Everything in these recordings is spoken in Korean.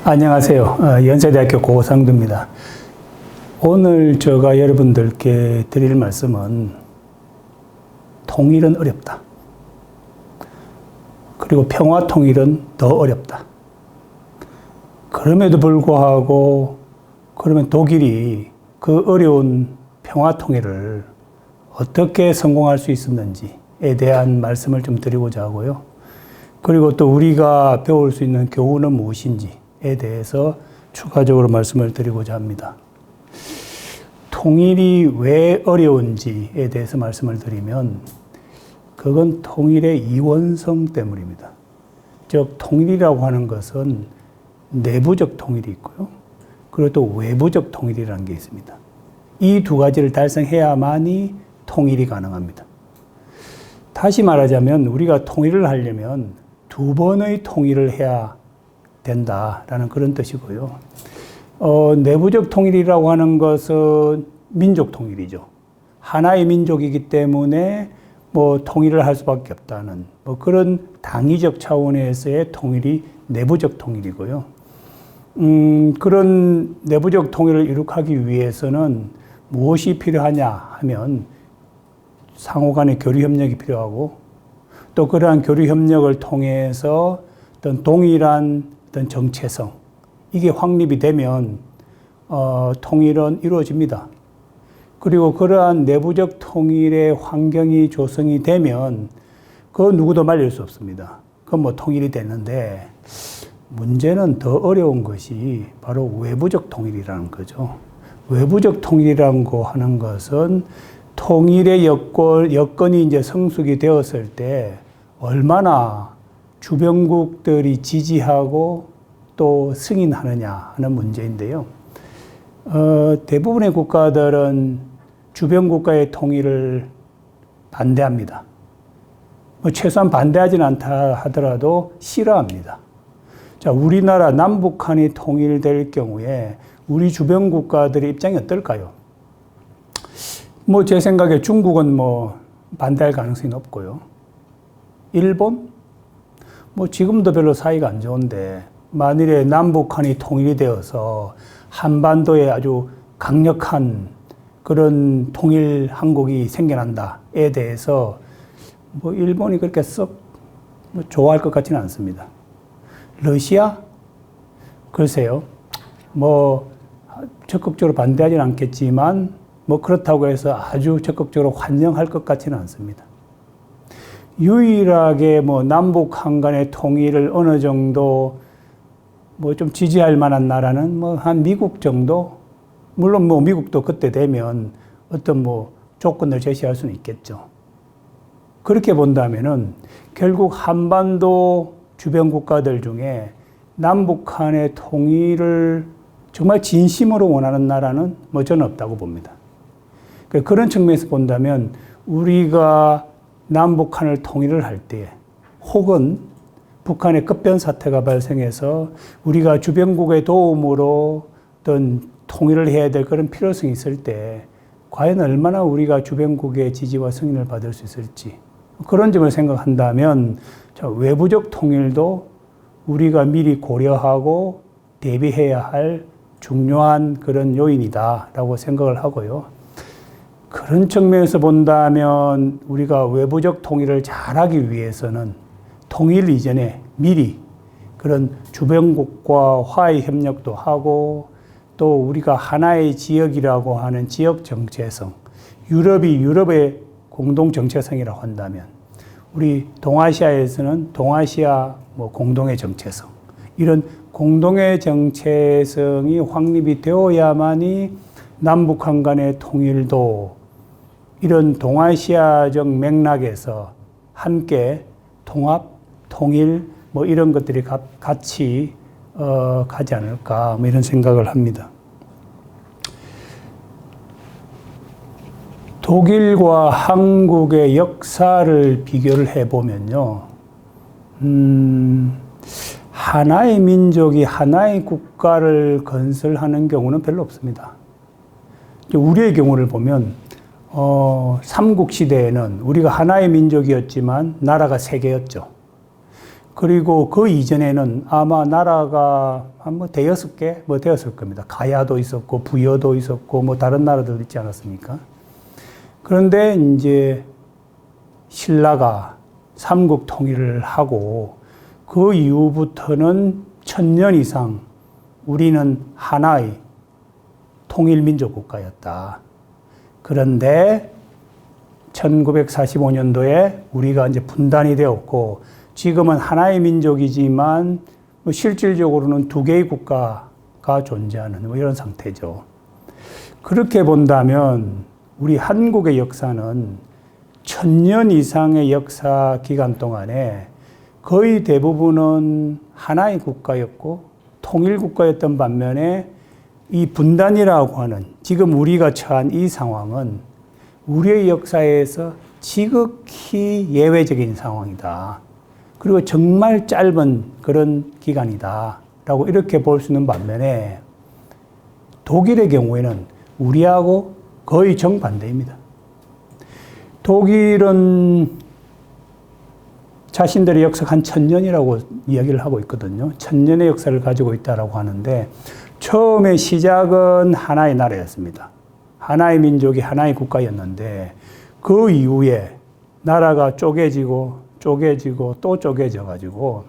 안녕하세요. 연세대학교 고상두입니다. 오늘 제가 여러분들께 드릴 말씀은 통일은 어렵다. 그리고 평화 통일은 더 어렵다. 그럼에도 불구하고 그러면 독일이 그 어려운 평화 통일을 어떻게 성공할 수 있었는지에 대한 말씀을 좀 드리고자 하고요. 그리고 또 우리가 배울 수 있는 교훈은 무엇인지에 대해서 추가적으로 말씀을 드리고자 합니다. 통일이 왜 어려운지에 대해서 말씀을 드리면 그건 통일의 이원성 때문입니다. 즉 통일이라고 하는 것은 내부적 통일이 있고요. 그리고 또 외부적 통일이라는 게 있습니다. 이 두 가지를 달성해야만이 통일이 가능합니다. 다시 말하자면 우리가 통일을 하려면 두 번의 통일을 해야 된다라는 그런 뜻이고요. 내부적 통일이라고 하는 것은 민족 통일이죠. 하나의 민족이기 때문에 통일을 할 수밖에 없다는 그런 당위적 차원에서의 통일이 내부적 통일이고요. 그런 내부적 통일을 이룩하기 위해서는 무엇이 필요하냐 하면 상호 간의 교류 협력이 필요하고 또 그러한 교류 협력을 통해서 어떤 동일한 어떤 정체성 이게 확립이 되면 통일은 이루어집니다. 그리고 그러한 내부적 통일의 환경이 조성이 되면 그 누구도 말릴 수 없습니다. 그건 통일이 됐는데 문제는 더 어려운 것이 바로 외부적 통일이라는 거죠. 외부적 통일이라는 거 하는 것은 통일의 여건이 이제 성숙이 되었을 때 얼마나 주변국들이 지지하고 또 승인하느냐 하는 문제인데요. 대부분의 국가들은 주변 국가의 통일을 반대합니다. 최소한 반대하지는 않다 하더라도 싫어합니다. 자, 우리나라 남북한이 통일될 경우에 우리 주변 국가들의 입장이 어떨까요? 제 생각에 중국은 반대할 가능성이 높고요. 일본? 지금도 별로 사이가 안 좋은데 만일에 남북한이 통일이 되어서 한반도에 아주 강력한 그런 통일 한국이 생겨난다에 대해서 일본이 그렇게 썩 좋아할 것 같지는 않습니다. 러시아? 글쎄요. 적극적으로 반대하지는 않겠지만 그렇다고 해서 아주 적극적으로 환영할 것 같지는 않습니다. 유일하게 남북한 간의 통일을 어느 정도 좀 지지할 만한 나라는 한 미국 정도? 물론 미국도 그때 되면 어떤 조건을 제시할 수는 있겠죠. 그렇게 본다면은 결국 한반도 주변 국가들 중에 남북한의 통일을 정말 진심으로 원하는 나라는 저는 없다고 봅니다. 그런 측면에서 본다면 우리가 남북한을 통일을 할 때 혹은 북한의 급변 사태가 발생해서 우리가 주변국의 도움으로 어떤 통일을 해야 될 그런 필요성이 있을 때 과연 얼마나 우리가 주변국의 지지와 승인을 받을 수 있을지 그런 점을 생각한다면 외부적 통일도 우리가 미리 고려하고 대비해야 할 중요한 그런 요인이다라고 생각을 하고요. 그런 측면에서 본다면 우리가 외부적 통일을 잘하기 위해서는 통일 이전에 미리 그런 주변국과 화해 협력도 하고 또 우리가 하나의 지역이라고 하는 지역 정체성, 유럽이 유럽의 공동 정체성이라고 한다면 우리 동아시아에서는 동아시아 공동의 정체성, 이런 공동의 정체성이 확립이 되어야만이 남북한 간의 통일도 이런 동아시아적 맥락에서 함께 통합, 통일 이런 것들이 같이 가지 않을까 이런 생각을 합니다. 독일과 한국의 역사를 비교를 해보면요. 하나의 민족이 하나의 국가를 건설하는 경우는 별로 없습니다. 우리의 경우를 보면 삼국시대에는 우리가 하나의 민족이었지만 나라가 세 개였죠. 그리고 그 이전에는 아마 나라가 한 뭐 대여섯 개 뭐 되었을 겁니다. 가야도 있었고 부여도 있었고 뭐 다른 나라들도 있지 않았습니까? 그런데 이제 신라가 삼국 통일을 하고 그 이후부터는 1000년 이상 우리는 하나의 통일민족 국가였다. 그런데 1945년도에 우리가 이제 분단이 되었고 지금은 하나의 민족이지만 뭐 실질적으로는 두 개의 국가가 존재하는 뭐 이런 상태죠. 그렇게 본다면 우리 한국의 역사는 1000년 이상의 역사 기간 동안에 거의 대부분은 하나의 국가였고 통일국가였던 반면에 이 분단이라고 하는 지금 우리가 처한 이 상황은 우리의 역사에서 지극히 예외적인 상황이다. 그리고 정말 짧은 그런 기간이다. 라고 이렇게 볼 수 있는 반면에 독일의 경우에는 우리하고 거의 정반대입니다. 독일은 자신들의 역사가 한 1000년이라고 이야기를 하고 있거든요. 1000년의 역사를 가지고 있다고 하는데 처음에 시작은 하나의 나라였습니다. 하나의 민족이 하나의 국가였는데 그 이후에 나라가 쪼개지고 또 쪼개져 가지고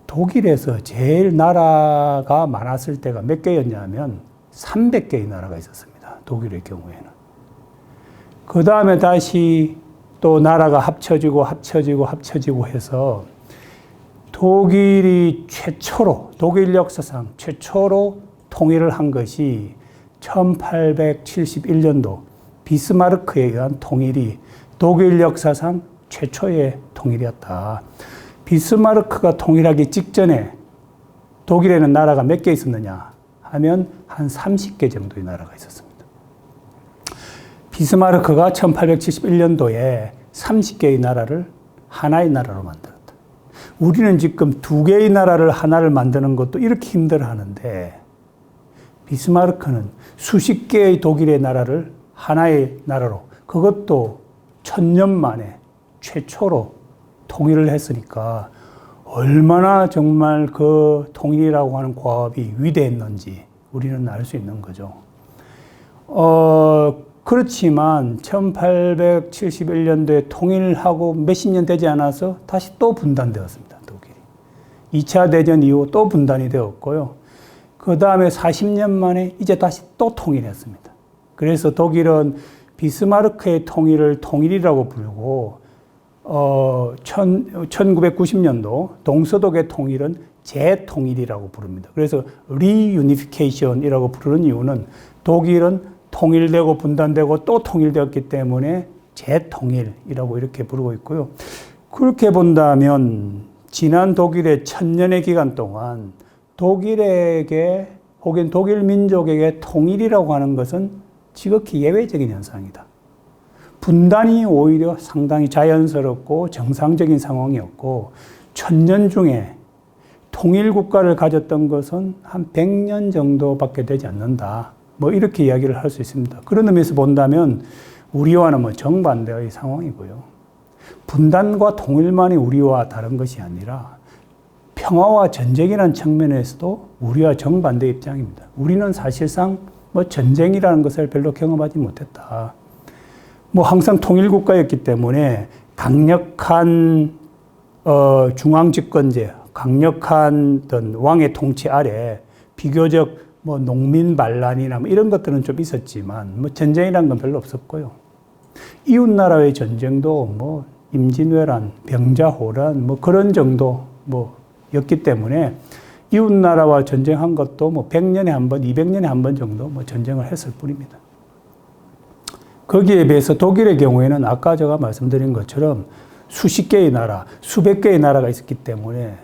독일에서 제일 나라가 많았을 때가 몇 개였냐면 300개의 나라가 있었습니다. 독일의 경우에는. 그 다음에 다시 또 나라가 합쳐지고 해서 독일이 최초로, 독일 역사상 최초로 통일을 한 것이 1871년도 비스마르크에 의한 통일이 독일 역사상 최초의 통일이었다. 비스마르크가 통일하기 직전에 독일에는 나라가 몇 개 있었느냐 하면 한 30개 정도의 나라가 있었습니다. 비스마르크가 1871년도에 30개의 나라를 하나의 나라로 만들었다. 우리는 지금 두 개의 나라를 하나를 만드는 것도 이렇게 힘들어 하는데 비스마르크는 수십 개의 독일의 나라를 하나의 나라로 그것도 1000년 만에 최초로 통일을 했으니까 얼마나 정말 그 통일이라고 하는 과업이 위대했는지 우리는 알 수 있는 거죠. 그렇지만 1871년도에 통일하고 몇십 년 되지 않아서 다시 또 분단되었습니다. 독일이. 2차 대전 이후 또 분단이 되었고요. 그 다음에 40년 만에 이제 다시 또 통일했습니다. 그래서 독일은 비스마르크의 통일을 통일이라고 부르고 1990년도 동서독의 통일은 재통일이라고 부릅니다. 그래서 리유니피케이션이라고 부르는 이유는 독일은 통일되고 분단되고 또 통일되었기 때문에 재통일이라고 이렇게 부르고 있고요. 그렇게 본다면 지난 독일의 1000년의 기간 동안 독일에게 혹은 독일 민족에게 통일이라고 하는 것은 지극히 예외적인 현상이다. 분단이 오히려 상당히 자연스럽고 정상적인 상황이었고 1000년 중에 통일국가를 가졌던 것은 한 100년 정도밖에 되지 않는다. 뭐 이렇게 이야기를 할 수 있습니다. 그런 의미에서 본다면 우리와는 뭐 정반대의 상황이고요. 분단과 통일만이 우리와 다른 것이 아니라 평화와 전쟁이라는 측면에서도 우리와 정반대 입장입니다. 우리는 사실상 뭐 전쟁이라는 것을 별로 경험하지 못했다. 뭐 항상 통일국가였기 때문에 강력한 중앙집권제, 강력한 어떤 왕의 통치 아래 비교적 뭐 농민 반란이나 뭐 이런 것들은 좀 있었지만 뭐 전쟁이라는 건 별로 없었고요. 이웃나라의 전쟁도 뭐 임진왜란, 병자호란 뭐 그런 정도 뭐였기 때문에 이웃나라와 전쟁한 것도 뭐 100년에 한 번, 200년에 한 번 정도 뭐 전쟁을 했을 뿐입니다. 거기에 비해서 독일의 경우에는 아까 제가 말씀드린 것처럼 수십 개의 나라, 수백 개의 나라가 있었기 때문에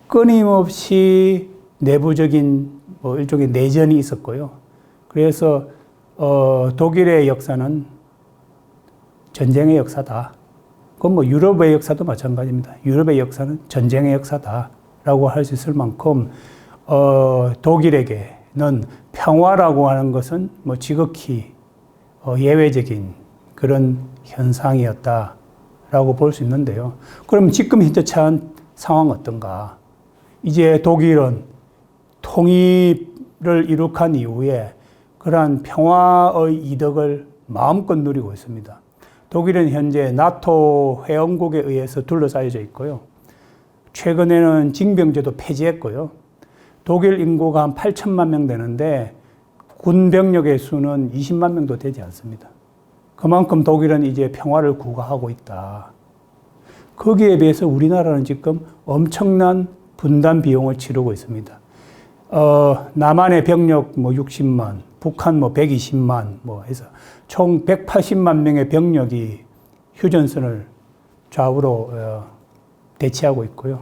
끊임없이 내부적인 뭐 일종의 내전이 있었고요. 그래서 독일의 역사는 전쟁의 역사다. 그건 뭐 유럽의 역사도 마찬가지입니다. 유럽의 역사는 전쟁의 역사다라고 할 수 있을 만큼 독일에게는 평화라고 하는 것은 뭐 지극히 예외적인 그런 현상이었다라고 볼 수 있는데요. 그럼 지금 현재 처한 상황 어떤가? 이제 독일은 통일을 이룩한 이후에 그러한 평화의 이득을 마음껏 누리고 있습니다. 독일은 현재 나토 회원국에 의해서 둘러싸여져 있고요. 최근에는 징병제도 폐지했고요. 독일 인구가 한 8천만 명 되는데 군 병력의 수는 20만 명도 되지 않습니다. 그만큼 독일은 이제 평화를 구가하고 있다. 거기에 비해서 우리나라는 지금 엄청난 분단 비용을 치르고 있습니다. 남한의 병력 뭐 60만, 북한 뭐 120만 뭐 해서 총 180만 명의 병력이 휴전선을 좌우로 대치하고 있고요.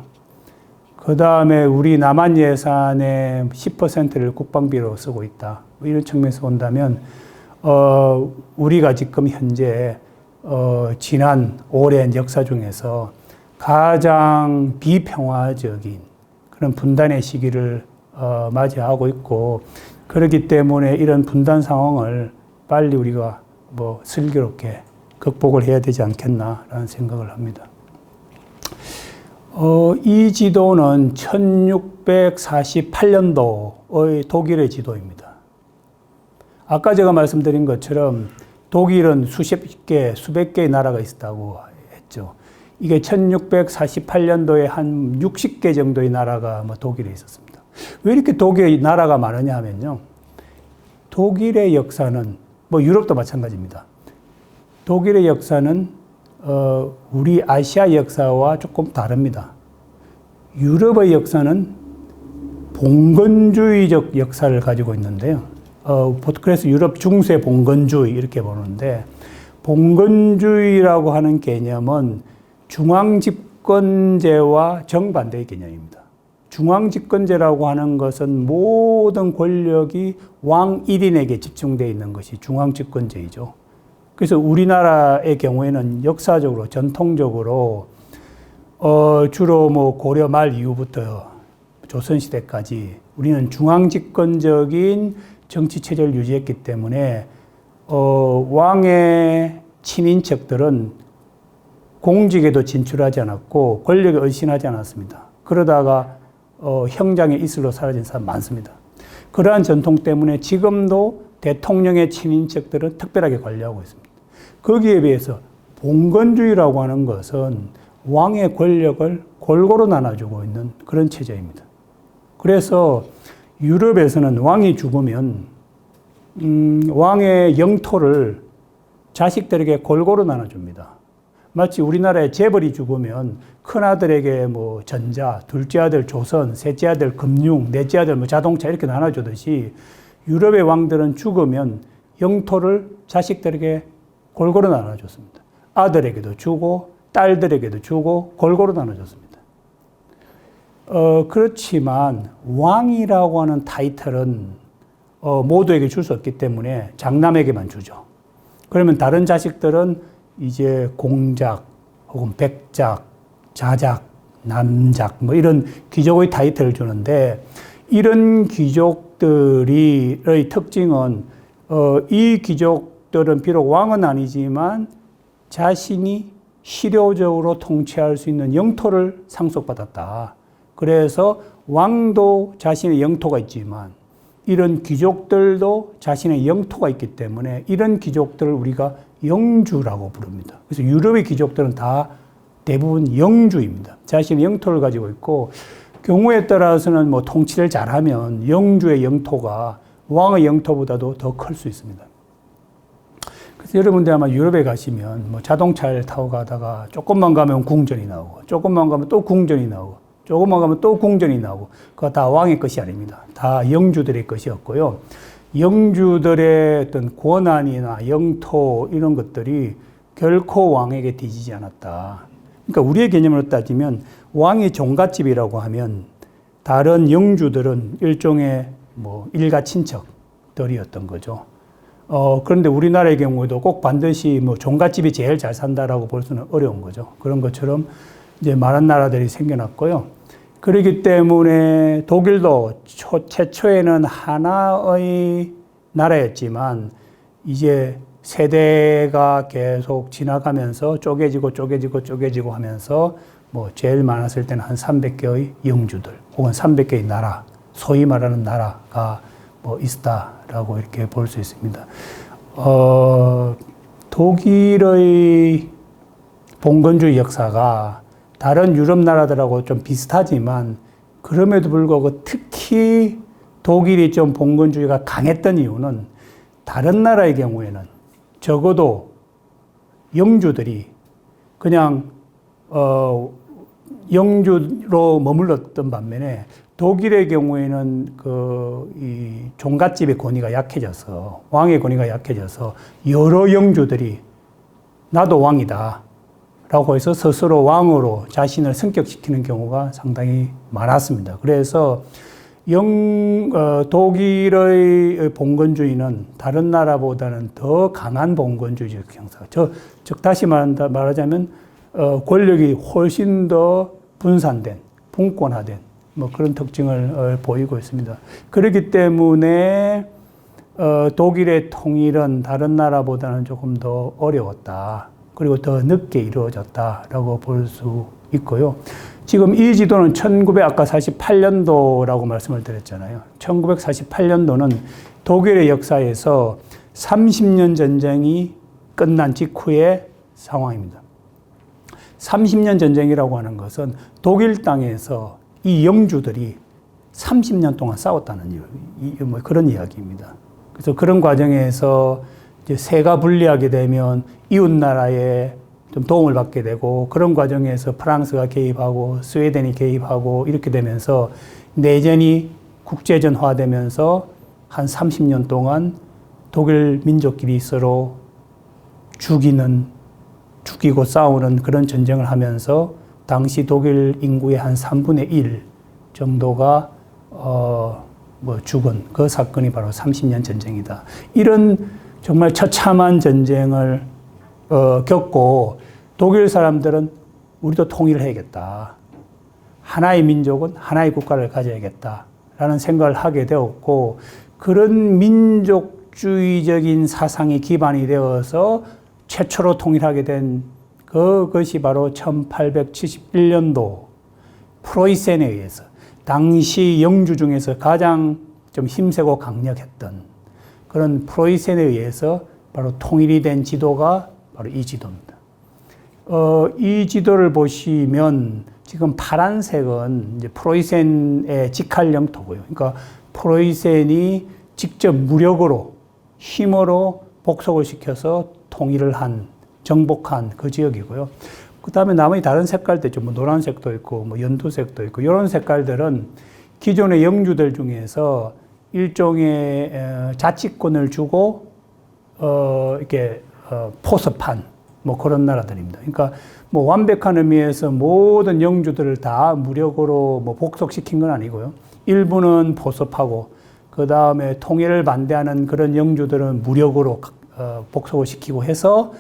그 다음에 우리 남한 예산의 10%를 국방비로 쓰고 있다. 뭐 이런 측면에서 본다면, 우리가 지금 현재, 지난 오랜 역사 중에서 가장 비평화적인 그런 분단의 시기를 맞이하고 있고, 그렇기 때문에 이런 분단 상황을 빨리 우리가 뭐 슬기롭게 극복을 해야 되지 않겠나라는 생각을 합니다. 이 지도는 1648년도의 독일의 지도입니다. 아까 제가 말씀드린 것처럼 독일은 수십 개의 나라가 있었다고 했죠. 이게 1648년도에 한 60개 정도의 나라가 독일에 있었습니다. 왜 이렇게 독일의 나라가 많으냐 하면요. 독일의 역사는, 유럽도 마찬가지입니다. 독일의 역사는 우리 아시아 역사와 조금 다릅니다. 유럽의 역사는 봉건주의적 역사를 가지고 있는데요. 그래서 유럽 중세 봉건주의 이렇게 보는데, 봉건주의라고 하는 개념은 중앙집권제와 정반대의 개념입니다. 중앙집권제라고 하는 것은 모든 권력이 왕 1인에게 집중되어 있는 것이 중앙집권제이죠. 그래서 우리나라의 경우에는 역사적으로, 전통적으로, 주로 고려 말 이후부터 조선시대까지 우리는 중앙집권적인 정치체제를 유지했기 때문에, 왕의 친인척들은 공직에도 진출하지 않았고, 권력에 의신하지 않았습니다. 그러다가, 형장의 이슬로 사라진 사람 많습니다. 그러한 전통 때문에 지금도 대통령의 친인척들은 특별하게 관리하고 있습니다. 거기에 비해서 봉건주의라고 하는 것은 왕의 권력을 골고루 나눠주고 있는 그런 체제입니다. 그래서 유럽에서는 왕이 죽으면 왕의 영토를 자식들에게 골고루 나눠줍니다. 마치 우리나라의 재벌이 죽으면 큰아들에게 전자, 둘째 아들 조선, 셋째 아들 금융, 넷째 아들 자동차 이렇게 나눠주듯이 유럽의 왕들은 죽으면 영토를 자식들에게 골고루 나눠줬습니다. 아들에게도 주고 딸들에게도 주고 골고루 나눠줬습니다. 그렇지만 왕이라고 하는 타이틀은 모두에게 줄 수 없기 때문에 장남에게만 주죠. 그러면 다른 자식들은 이제 공작 혹은 백작, 자작, 남작 이런 귀족의 타이틀을 주는데, 이런 귀족들의 특징은 이 귀족들은 비록 왕은 아니지만 자신이 실효적으로 통치할 수 있는 영토를 상속받았다. 그래서 왕도 자신의 영토가 있지만 이런 귀족들도 자신의 영토가 있기 때문에 이런 귀족들을 우리가 영주라고 부릅니다. 그래서 유럽의 귀족들은 다 대부분 영주입니다. 자신의 영토를 가지고 있고, 경우에 따라서는 통치를 잘하면 영주의 영토가 왕의 영토보다도 더 클 수 있습니다. 그래서 여러분들 아마 유럽에 가시면 자동차를 타고 가다가 조금만 가면 궁전이 나오고, 조금만 가면 또 궁전이 나오고, 조금만 가면 또 궁전이 나오고, 그거 다 왕의 것이 아닙니다. 다 영주들의 것이었고요. 영주들의 어떤 권한이나 영토 이런 것들이 결코 왕에게 뒤지지 않았다. 그러니까 우리의 개념으로 따지면 왕이 종갓집이라고 하면 다른 영주들은 일종의 일가 친척들이었던 거죠. 그런데 우리나라의 경우에도 꼭 반드시 종갓집이 제일 잘 산다라고 볼 수는 어려운 거죠. 그런 것처럼 이제 많은 나라들이 생겨났고요. 그렇기 때문에 독일도 최초에는 하나의 나라였지만 이제 세대가 계속 지나가면서 쪼개지고 하면서 뭐 제일 많았을 때는 한 300개의 영주들 혹은 300개의 나라, 소위 말하는 나라가 뭐 있었다라고 이렇게 볼 수 있습니다. 독일의 봉건주의 역사가 다른 유럽 나라들하고 좀 비슷하지만 그럼에도 불구하고 특히 독일이 좀 봉건주의가 강했던 이유는 다른 나라의 경우에는 적어도 영주들이 그냥 영주로 머물렀던 반면에 독일의 경우에는 이 종갓집의 권위가 약해져서 왕의 권위가 약해져서 여러 영주들이 나도 왕이다 라고 해서 스스로 왕으로 자신을 승격시키는 경우가 상당히 많았습니다. 그래서 독일의 봉건주의는 다른 나라보다는 더 강한 봉건주의적 형사. 즉 다시 말하자면 권력이 훨씬 더 분산된, 분권화된 뭐 그런 특징을 보이고 있습니다. 그렇기 때문에 독일의 통일은 다른 나라보다는 조금 더 어려웠다. 그리고 더 늦게 이루어졌다라고 볼 수 있고요. 지금 이 지도는 1948년도라고 말씀을 드렸잖아요. 1948년도는 독일의 역사에서 30년 전쟁이 끝난 직후의 상황입니다. 30년 전쟁이라고 하는 것은 독일 땅에서 이 영주들이 30년 동안 싸웠다는 뭐 그런 이야기입니다. 그래서 그런 과정에서 이제 세가 분리하게 되면 이웃 나라에 좀 도움을 받게 되고 그런 과정에서 프랑스가 개입하고 스웨덴이 개입하고 이렇게 되면서 내전이 국제전화되면서 한 30년 동안 독일 민족끼리 서로 죽이고 싸우는 그런 전쟁을 하면서 당시 독일 인구의 한 3분의 1 정도가 죽은 그 사건이 바로 30년 전쟁이다. 이런 정말 처참한 전쟁을 겪고 독일 사람들은 우리도 통일을 해야겠다. 하나의 민족은 하나의 국가를 가져야겠다라는 생각을 하게 되었고 그런 민족주의적인 사상이 기반이 되어서 최초로 통일하게 된 그것이 바로 1871년도 프로이센에 의해서 당시 영주 중에서 가장 좀 힘세고 강력했던 그런 프로이센에 의해서 바로 통일이 된 지도가 바로 이 지도입니다. 이 지도를 보시면 지금 파란색은 이제 프로이센의 직할 영토고요. 그러니까 프로이센이 직접 무력으로 힘으로 복속을 시켜서 통일을 정복한 그 지역이고요. 그 다음에 나머지 다른 색깔도 있죠. 뭐 노란색도 있고, 뭐 연두색도 있고, 이런 색깔들은 기존의 영주들 중에서 일종의 자치권을 주고, 이렇게, 포섭한, 뭐 그런 나라들입니다. 그러니까 뭐 완벽한 의미에서 모든 영주들을 다 무력으로 뭐 복속시킨 건 아니고요. 일부는 포섭하고, 그 다음에 통일을 반대하는 그런 영주들은 무력으로 복속을 시키고 해서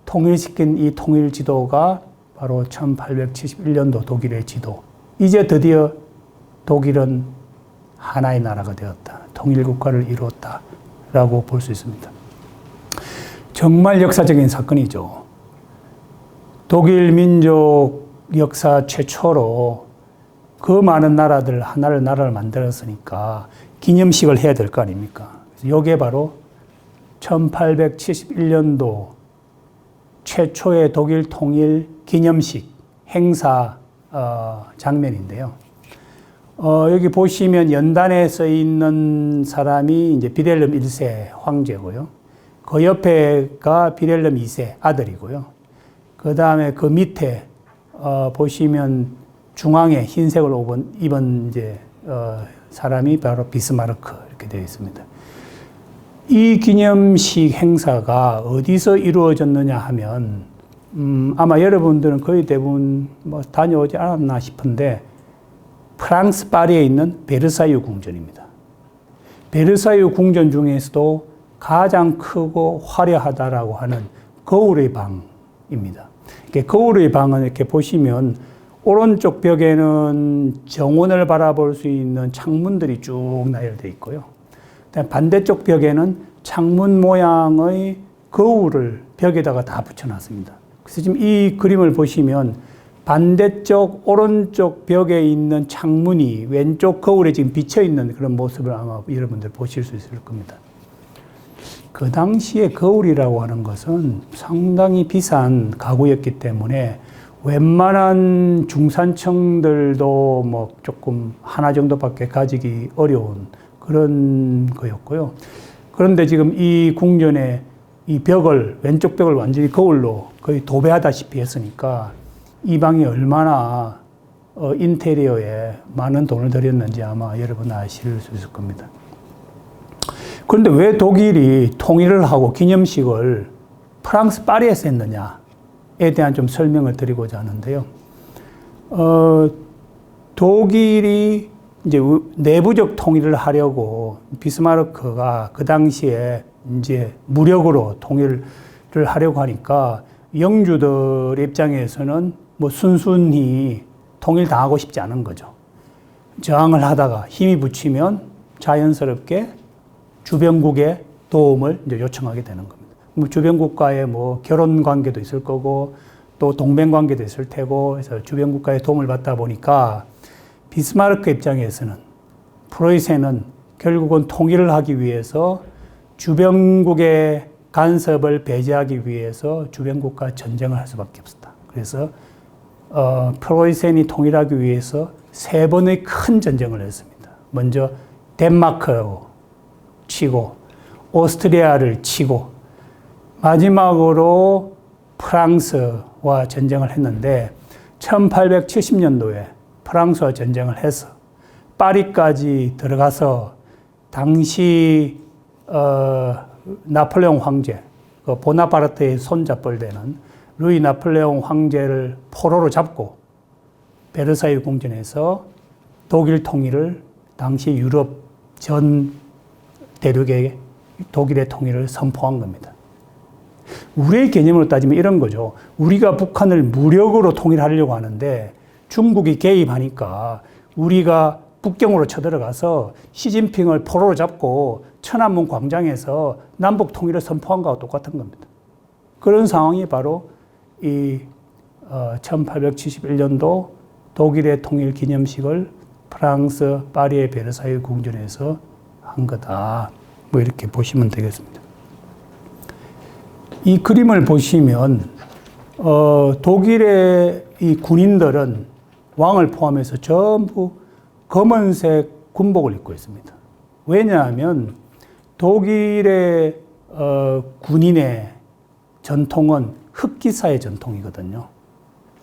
통일시킨 이 통일 지도가 바로 1871년도 독일의 지도. 이제 드디어 독일은 하나의 나라가 되었다. 통일국가를 이루었다라고 볼 수 있습니다. 정말 역사적인 사건이죠. 독일 민족 역사 최초로 그 많은 나라를 나라를 만들었으니까 기념식을 해야 될 거 아닙니까? 이게 바로 1871년도 최초의 독일 통일 기념식 행사 장면인데요. 여기 보시면 연단에 써 있는 사람이 이제 비렐름 1세 황제고요. 그 옆에가 비렐름 2세 아들이고요. 그 다음에 그 밑에 보시면 중앙에 흰색을 입은 이제 사람이 바로 비스마르크 이렇게 되어 있습니다. 이 기념식 행사가 어디서 이루어졌느냐 하면 아마 여러분들은 거의 대부분 뭐 다녀오지 않았나 싶은데 프랑스 파리에 있는 베르사유 궁전입니다. 베르사유 궁전 중에서도 가장 크고 화려하다라고 하는 거울의 방입니다. 거울의 방은 이렇게 보시면 오른쪽 벽에는 정원을 바라볼 수 있는 창문들이 쭉 나열되어 있고요. 반대쪽 벽에는 창문 모양의 거울을 벽에다가 다 붙여놨습니다. 그래서 지금 이 그림을 보시면 반대쪽 오른쪽 벽에 있는 창문이 왼쪽 거울에 지금 비쳐 있는 그런 모습을 아마 여러분들 보실 수 있을 겁니다. 그 당시에 거울이라고 하는 것은 상당히 비싼 가구였기 때문에 웬만한 중산층들도 뭐 조금 하나 정도밖에 가지기 어려운 그런 거였고요. 그런데 지금 이 궁전의 이 벽을, 왼쪽 벽을 완전히 거울로 거의 도배하다시피 했으니까 이 방이 얼마나 인테리어에 많은 돈을 들였는지 아마 여러분 아실 수 있을 겁니다. 그런데 왜 독일이 통일을 하고 기념식을 프랑스 파리에서 했느냐에 대한 좀 설명을 드리고자 하는데요. 독일이 이제 내부적 통일을 하려고 비스마르크가 그 당시에 이제 무력으로 통일을 하려고 하니까 영주들 입장에서는 뭐 순순히 통일당하고 싶지 않은 거죠. 저항을 하다가 힘이 붙이면 자연스럽게 주변국의 도움을 이제 요청하게 되는 겁니다. 뭐 주변 국가의 뭐 결혼 관계도 있을 거고 또 동맹 관계도 있을 테고 그래서 주변 국가의 도움을 받다 보니까 비스마르크 입장에서는 프로이센은 결국은 통일을 하기 위해서 주변국의 간섭을 배제하기 위해서 주변국과 전쟁을 할 수밖에 없었다. 그래서 프로이센이 통일하기 위해서 3번의 큰 전쟁을 했습니다. 먼저 덴마크하고 치고 오스트리아를 치고 마지막으로 프랑스와 전쟁을 했는데 1870년도에 프랑스와 전쟁을 해서 파리까지 들어가서 당시 나폴레옹 황제, 보나파르트의 손잡벌 되는 루이 나폴레옹 황제를 포로로 잡고 베르사유 궁전에서 독일 통일을 당시 유럽 전 대륙의 독일의 통일을 선포한 겁니다. 우리의 개념으로 따지면 이런 거죠. 우리가 북한을 무력으로 통일하려고 하는데 중국이 개입하니까 우리가 북경으로 쳐들어가서 시진핑을 포로로 잡고 천안문 광장에서 남북 통일을 선포한 거와 똑같은 겁니다. 그런 상황이 바로 이 1871년도 독일의 통일 기념식을 프랑스 파리의 베르사유 궁전에서 한 거다. 뭐 이렇게 보시면 되겠습니다. 이 그림을 보시면 독일의 이 군인들은 왕을 포함해서 전부 검은색 군복을 입고 있습니다. 왜냐하면 독일의 군인의 전통은 흑기사의 전통이거든요.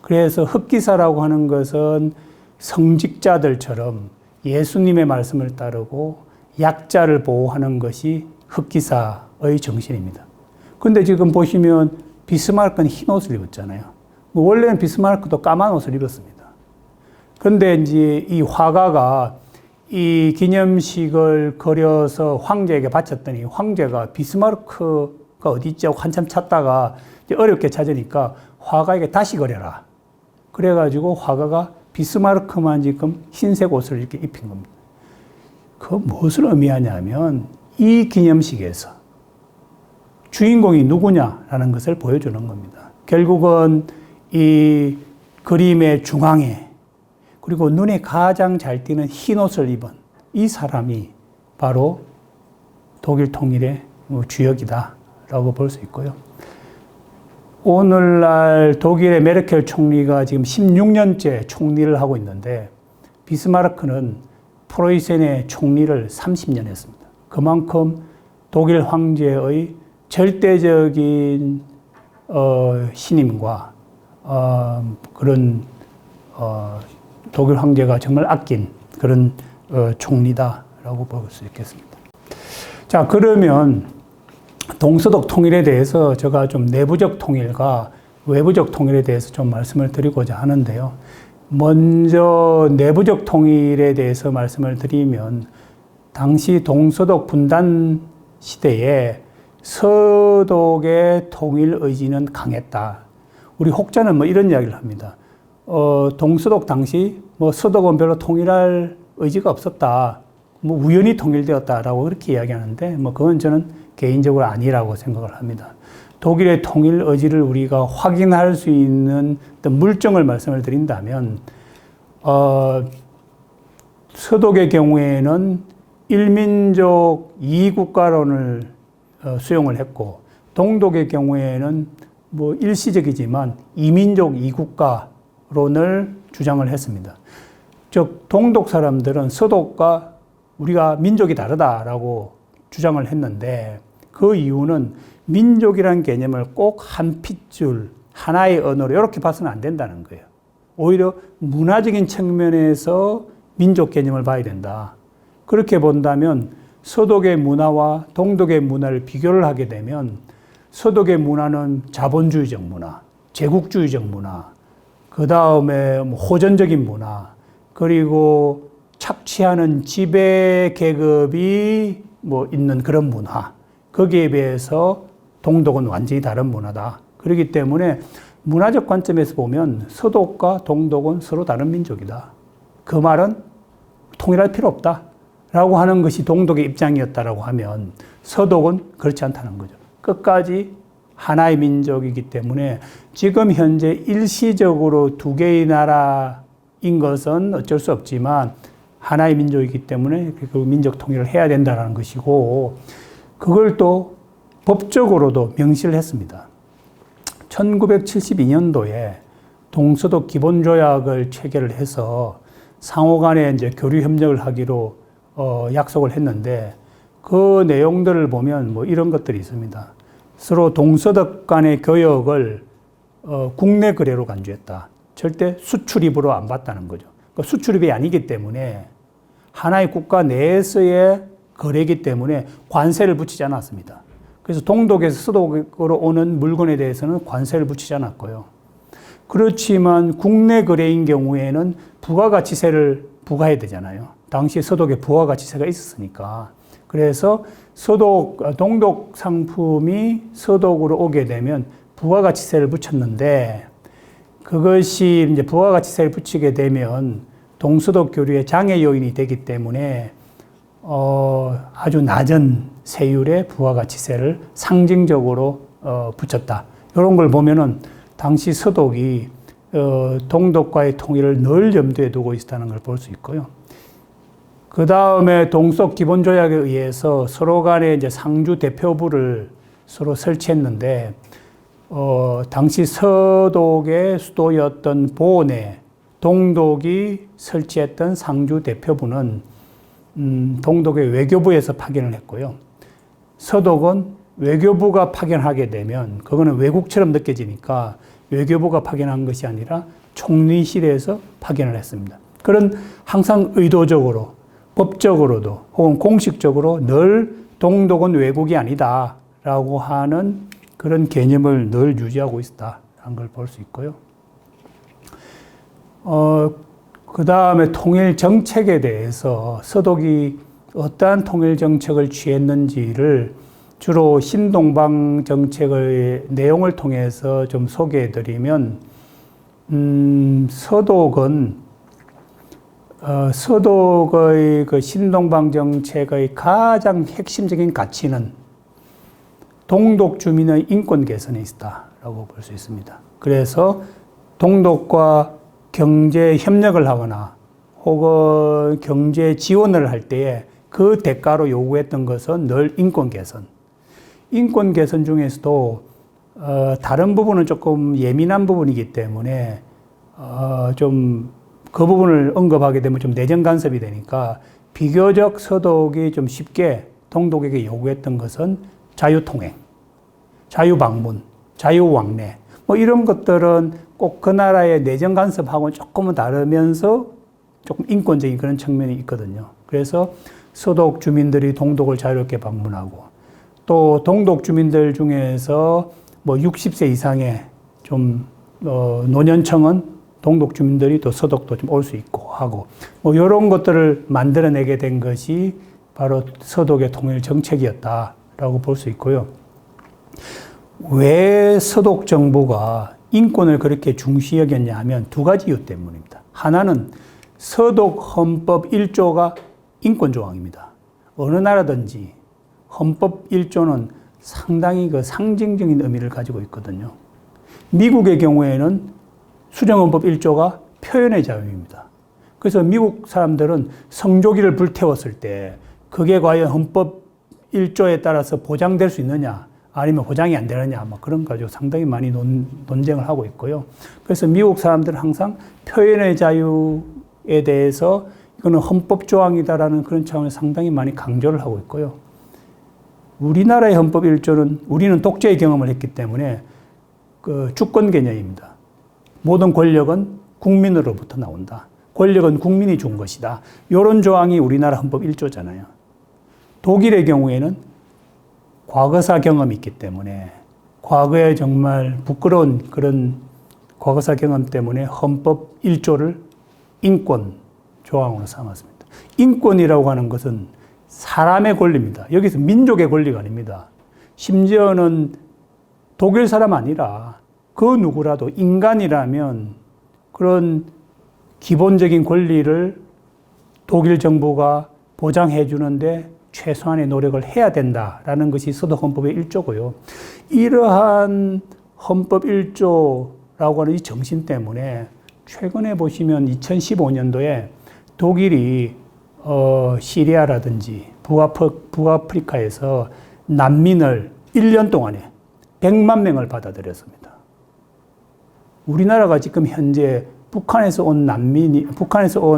그래서 흑기사라고 하는 것은 성직자들처럼 예수님의 말씀을 따르고 약자를 보호하는 것이 흑기사의 정신입니다. 근데 지금 보시면 비스마르크는 흰 옷을 입었잖아요. 원래는 비스마르크도 까만 옷을 입었습니다. 그런데 이제 이 화가가 이 기념식을 그려서 황제에게 바쳤더니 황제가 비스마르크가 어디 있지 하고 한참 찾다가 어렵게 찾으니까 화가에게 다시 그려라. 그래가지고 화가가 비스마르크만 지금 흰색 옷을 이렇게 입힌 겁니다. 그 무엇을 의미하냐면 이 기념식에서 주인공이 누구냐라는 것을 보여주는 겁니다. 결국은 이 그림의 중앙에 그리고 눈에 가장 잘 띄는 흰 옷을 입은 이 사람이 바로 독일 통일의 주역이다라고 볼 수 있고요. 오늘날 독일의 메르켈 총리가 지금 16년째 총리를 하고 있는데 비스마르크는 프로이센의 총리를 30년 했습니다. 그만큼 독일 황제의 절대적인 신임과 그런 독일 황제가 정말 아낀 그런 총리다라고 볼 수 있겠습니다. 자, 그러면 동서독 통일에 대해서 제가 좀 내부적 통일과 외부적 통일에 대해서 좀 말씀을 드리고자 하는데요. 먼저 내부적 통일에 대해서 말씀을 드리면 당시 동서독 분단 시대에 서독의 통일 의지는 강했다. 우리 혹자는 뭐 이런 이야기를 합니다. 동서독 당시 뭐 서독은 별로 통일할 의지가 없었다. 뭐 우연히 통일되었다라고 그렇게 이야기하는데 뭐 그건 저는 개인적으로 아니라고 생각을 합니다. 독일의 통일 의지를 우리가 확인할 수 있는 어떤 물증을 말씀을 드린다면, 서독의 경우에는 일민족 이국가론을 수용을 했고, 동독의 경우에는 뭐 일시적이지만 이민족 이국가론을 주장을 했습니다. 즉, 동독 사람들은 서독과 우리가 민족이 다르다라고 주장을 했는데, 그 이유는 민족이라는 개념을 꼭 한 핏줄, 하나의 언어로 이렇게 봐서는 안 된다는 거예요. 오히려 문화적인 측면에서 민족 개념을 봐야 된다. 그렇게 본다면 서독의 문화와 동독의 문화를 비교를 하게 되면, 서독의 문화는 자본주의적 문화, 제국주의적 문화, 그 다음에 호전적인 문화, 그리고 착취하는 지배 계급이 있는 그런 문화, 거기에 비해서 동독은 완전히 다른 문화다. 그렇기 때문에 문화적 관점에서 보면 서독과 동독은 서로 다른 민족이다. 그 말은 통일할 필요 없다 라고 하는 것이 동독의 입장이었다라고 하면, 서독은 그렇지 않다는 거죠. 끝까지 하나의 민족이기 때문에 지금 현재 일시적으로 두 개의 나라인 것은 어쩔 수 없지만 하나의 민족이기 때문에 그 민족 통일을 해야 된다는 것이고, 그걸 또 법적으로도 명시를 했습니다. 1972년도에 동서독 기본조약을 체결을 해서 상호 간에 이제 교류 협력을 하기로 약속을 했는데, 그 내용들을 보면 이런 것들이 있습니다. 서로 동서독 간의 교역을 국내 거래로 간주했다. 절대 수출입으로 안 봤다는 거죠. 그러니까 수출입이 아니기 때문에 하나의 국가 내에서의 거래이기 때문에 관세를 붙이지 않았습니다. 그래서 동독에서 서독으로 오는 물건에 대해서는 관세를 붙이지 않았고요. 그렇지만 국내 거래인 경우에는 부가가치세를 부과해야 되잖아요. 당시 서독에 부가가치세가 있었으니까. 그래서 동독 상품이 서독으로 오게 되면 부가가치세를 붙였는데, 그것이 이제 부가가치세를 붙이게 되면 동서독 교류의 장애 요인이 되기 때문에 아주 낮은 세율의 부가가치세를 상징적으로 붙였다. 이런 걸 보면은 당시 서독이 동독과의 통일을 늘 염두에 두고 있었다는 걸 볼 수 있고요. 그 다음에 동서 기본조약에 의해서 서로 간에 이제 상주 대표부를 서로 설치했는데, 당시 서독의 수도였던 보온에 동독이 설치했던 상주 대표부는 동독의 외교부에서 파견을 했고요. 서독은 외교부가 파견하게 되면 그거는 외국처럼 느껴지니까 외교부가 파견한 것이 아니라 총리실에서 파견을 했습니다. 그런 항상 의도적으로, 법적으로도 혹은 공식적으로 늘 동독은 외국이 아니다라고 하는 그런 개념을 늘 유지하고 있었다라는 걸 볼 수 있고요. 그 다음에 통일 정책에 대해서 서독이 어떠한 통일 정책을 취했는지를 주로 신동방 정책의 내용을 통해서 좀 소개해 드리면, 서독의 그 신동방 정책의 가장 핵심적인 가치는 동독 주민의 인권 개선에 있다라고 볼 수 있습니다. 그래서 동독과 경제 협력을 하거나 혹은 경제 지원을 할 때에 그 대가로 요구했던 것은 늘 인권 개선. 인권 개선 중에서도 다른 부분은 조금 예민한 부분이기 때문에 좀 그 부분을 언급하게 되면 좀 내정 간섭이 되니까 비교적 서독이 좀 쉽게 동독에게 요구했던 것은 자유통행, 자유방문, 자유왕래 이런 것들은 꼭 그 나라의 내정 간섭하고는 조금은 다르면서 조금 인권적인 그런 측면이 있거든요. 그래서 서독 주민들이 동독을 자유롭게 방문하고, 또 동독 주민들 중에서 60세 이상의 좀 노년층은 동독 주민들이 또 서독도 좀 올 수 있고 하고, 이런 것들을 만들어내게 된 것이 바로 서독의 통일 정책이었다라고 볼 수 있고요. 왜 서독 정부가 인권을 그렇게 중시 여겼냐 하면 두 가지 이유 때문입니다. 하나는 서독 헌법 1조가 인권 조항입니다. 어느 나라든지 헌법 1조는 상당히 그 상징적인 의미를 가지고 있거든요. 미국의 경우에는 수정헌법 1조가 표현의 자유입니다. 그래서 미국 사람들은 성조기를 불태웠을 때 그게 과연 헌법 1조에 따라서 보장될 수 있느냐 아니면 보장이 안 되느냐 뭐 그런 거 가지고 상당히 많이 논쟁을 하고 있고요. 그래서 미국 사람들은 항상 표현의 자유에 대해서 이거는 헌법 조항이다라는 그런 차원에서 상당히 많이 강조를 하고 있고요. 우리나라의 헌법 1조는 우리는 독재의 경험을 했기 때문에 그 주권 개념입니다. 모든 권력은 국민으로부터 나온다. 권력은 국민이 준 것이다. 이런 조항이 우리나라 헌법 1조잖아요. 독일의 경우에는 과거사 경험이 있기 때문에 과거에 정말 부끄러운 그런 과거사 경험 때문에 헌법 1조를 인권 조항으로 삼았습니다. 인권이라고 하는 것은 사람의 권리입니다. 여기서 민족의 권리가 아닙니다. 심지어는 독일 사람 아니라 그 누구라도 인간이라면 그런 기본적인 권리를 독일 정부가 보장해 주는데 최소한의 노력을 해야 된다라는 것이 서독 헌법의 1조고요. 이러한 헌법 1조라고 하는 이 정신 때문에 최근에 보시면 2015년도에 독일이 시리아라든지 북아프리카에서 난민을 1년 동안에 100만 명을 받아들였습니다. 우리나라가 지금 현재 북한에서 온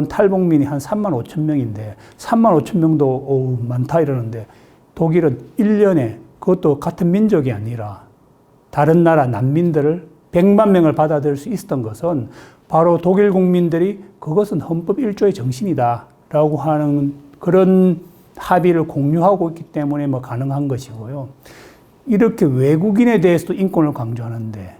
탈북민이 한 3만 5천 명인데 3만 5천 명도 많다 이러는데 독일은 1년에 그것도 같은 민족이 아니라 다른 나라 난민들을 100만 명을 받아들일 수 있었던 것은 바로 독일 국민들이 그것은 헌법 1조의 정신이다라고 하는 그런 합의를 공유하고 있기 때문에 뭐 가능한 것이고요. 이렇게 외국인에 대해서도 인권을 강조하는데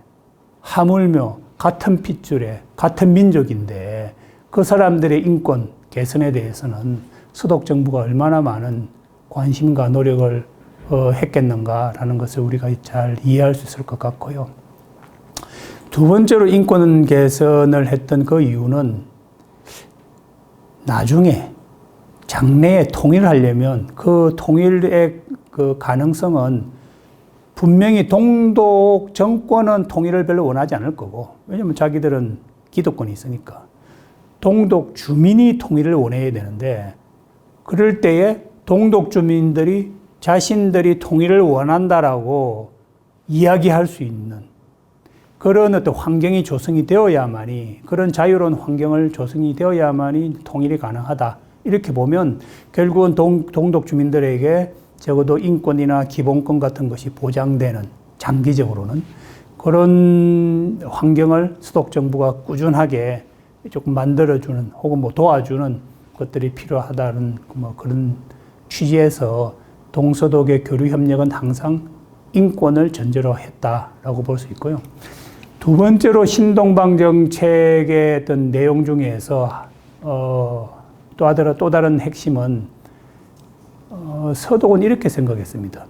하물며 같은 핏줄에 같은 민족인데 그 사람들의 인권 개선에 대해서는 서독 정부가 얼마나 많은 관심과 노력을 했겠는가라는 것을 우리가 잘 이해할 수 있을 것 같고요. 두 번째로 인권 개선을 했던 그 이유는 나중에 장래에 통일을 하려면 그 통일의 그 가능성은 분명히 동독 정권은 통일을 별로 원하지 않을 거고, 왜냐면 자기들은 기득권이 있으니까. 동독 주민이 통일을 원해야 되는데, 그럴 때에 동독 주민들이 자신들이 통일을 원한다라고 이야기할 수 있는 그런 어떤 환경이 조성이 되어야만이, 그런 자유로운 환경을 조성이 되어야만이 통일이 가능하다. 이렇게 보면 결국은 동독 주민들에게 적어도 인권이나 기본권 같은 것이 보장되는, 장기적으로는 그런 환경을 서독 정부가 꾸준하게 조금 만들어주는 혹은 뭐 도와주는 것들이 필요하다는 뭐 그런 취지에서 동서독의 교류 협력은 항상 인권을 전제로 했다라고 볼 수 있고요. 두 번째로 신동방 정책의 어떤 내용 중에서 또 다른 핵심은 서독은 이렇게 생각했습니다.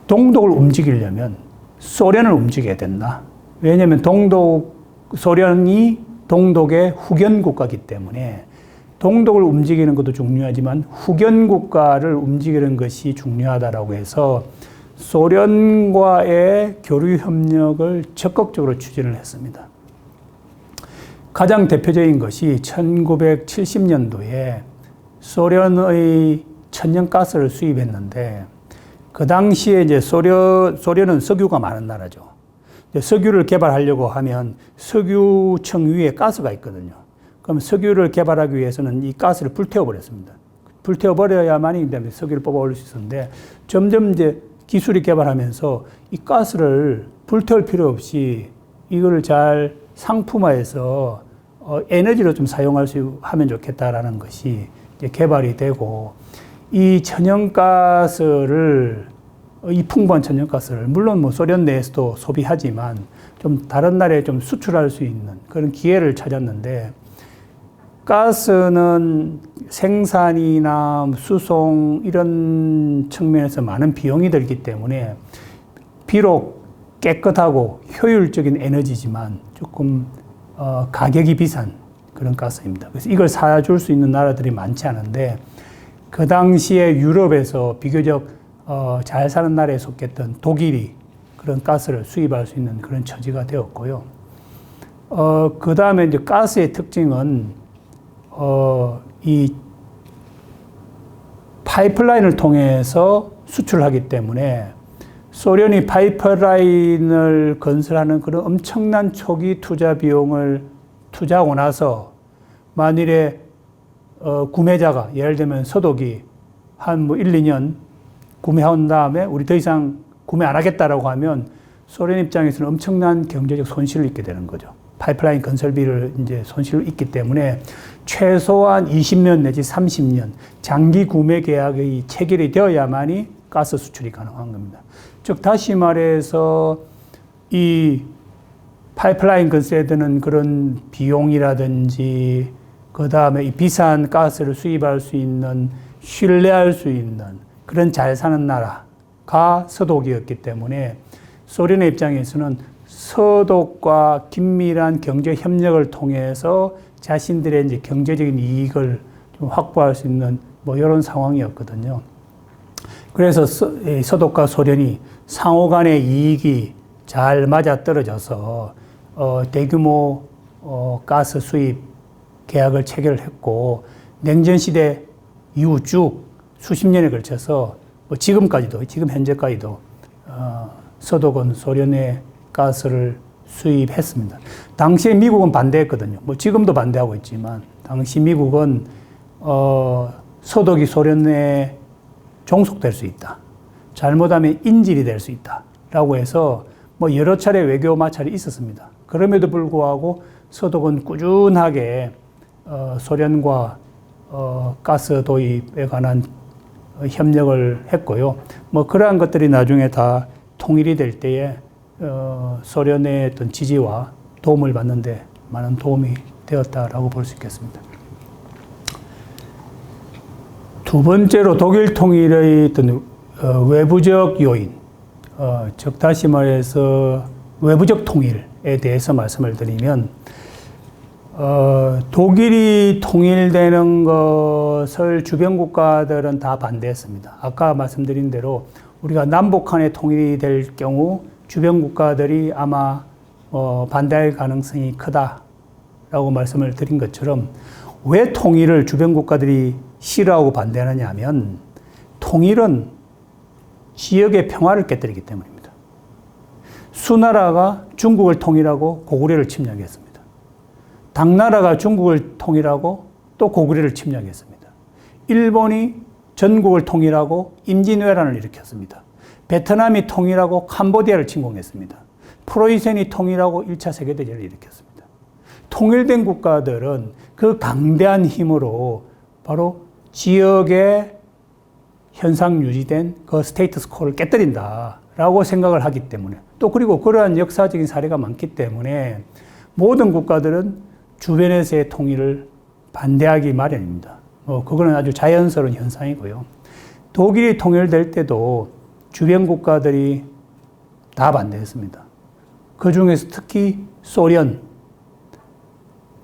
동독을 움직이려면 소련을 움직여야 된다. 왜냐하면 소련이 동독의 후견 국가이기 때문에 동독을 움직이는 것도 중요하지만 후견 국가를 움직이는 것이 중요하다라고 해서 소련과의 교류 협력을 적극적으로 추진을 했습니다. 가장 대표적인 것이 1970년도에 소련의 천연가스를 수입했는데 그 당시에 이제 소련은 석유가 많은 나라죠. 석유를 개발하려고 하면 석유청 위에 가스가 있거든요. 그럼 석유를 개발하기 위해서는 이 가스를 불태워버렸습니다. 불태워버려야만이 석유를 뽑아 올릴 수 있었는데 점점 이제 기술이 개발하면서 이 가스를 불태울 필요 없이 이거를 잘 상품화해서 에너지로 좀 사용할 수 하면 좋겠다라는 것이 이제 개발이 되고 이 천연가스를 이 풍부한 천연가스를 물론 뭐 소련 내에서도 소비하지만 좀 다른 나라에 좀 수출할 수 있는 그런 기회를 찾았는데 가스는 생산이나 수송 이런 측면에서 많은 비용이 들기 때문에 비록 깨끗하고 효율적인 에너지지만 조금 가격이 비싼 그런 가스입니다. 그래서 이걸 사줄 수 있는 나라들이 많지 않은데 그 당시에 유럽에서 비교적 잘 사는 나라에 속했던 독일이 그런 가스를 수입할 수 있는 그런 처지가 되었고요. 그 다음에 이제 가스의 특징은, 이 파이프라인을 통해서 수출하기 때문에 소련이 파이프라인을 건설하는 그런 엄청난 초기 투자 비용을 투자하고 나서 만일에 구매자가 예를 들면 서독이 한 뭐 1, 2년 구매한 다음에 우리 더 이상 구매 안 하겠다라고 하면 소련 입장에서는 엄청난 경제적 손실을 입게 되는 거죠. 파이프라인 건설비를 이제 손실을 입기 때문에 최소한 20년 내지 30년 장기 구매 계약이 체결이 되어야만이 가스 수출이 가능한 겁니다. 즉 다시 말해서 이 파이프라인 건설에 드는 그런 비용이라든지 그 다음에 이 비싼 가스를 수입할 수 있는 신뢰할 수 있는 그런 잘 사는 나라가 서독이었기 때문에 소련의 입장에서는 서독과 긴밀한 경제 협력을 통해서 자신들의 이제 경제적인 이익을 좀 확보할 수 있는 뭐 이런 상황이었거든요. 그래서 서독과 소련이 상호 간의 이익이 잘 맞아떨어져서 대규모 가스 수입 계약을 체결을 했고 냉전 시대 이후 쭉 수십 년에 걸쳐서 뭐 지금 현재까지도 서독은 소련의 가스를 수입했습니다. 당시에 미국은 반대했거든요. 뭐 지금도 반대하고 있지만 당시 미국은 서독이 소련에 종속될 수 있다. 잘못하면 인질이 될 수 있다. 라고 해서 뭐 여러 차례 외교 마찰이 있었습니다. 그럼에도 불구하고 서독은 꾸준하게 소련과 가스 도입에 관한 협력을 했고요. 뭐 그러한 것들이 나중에 다 통일이 될 때에 소련의 어떤 지지와 도움을 받는데 많은 도움이 되었다라고 볼 수 있겠습니다. 두 번째로 독일 통일의 어떤 외부적 요인, 즉 다시 말해서 외부적 통일에 대해서 말씀을 드리면 독일이 통일되는 것을 주변 국가들은 다 반대했습니다. 아까 말씀드린 대로 우리가 남북한의 통일이 될 경우 주변 국가들이 아마 반대할 가능성이 크다라고 말씀을 드린 것처럼 왜 통일을 주변 국가들이 싫어하고 반대하느냐 하면 통일은 지역의 평화를 깨뜨리기 때문입니다. 수나라가 중국을 통일하고 고구려를 침략했습니다. 당나라가 중국을 통일하고 또 고구려를 침략했습니다. 일본이 전국을 통일하고 임진왜란을 일으켰습니다. 베트남이 통일하고 캄보디아를 침공했습니다. 프로이센이 통일하고 1차 세계대전을 일으켰습니다. 통일된 국가들은 그 강대한 힘으로 바로 지역의 현상 유지된 그 스테이터스 코를 깨뜨린다라고 생각을 하기 때문에 또 그리고 그러한 역사적인 사례가 많기 때문에 모든 국가들은 주변에서의 통일을 반대하기 마련입니다. 그거는 아주 자연스러운 현상이고요. 독일이 통일될 때도 주변 국가들이 다 반대했습니다. 그 중에서 특히 소련,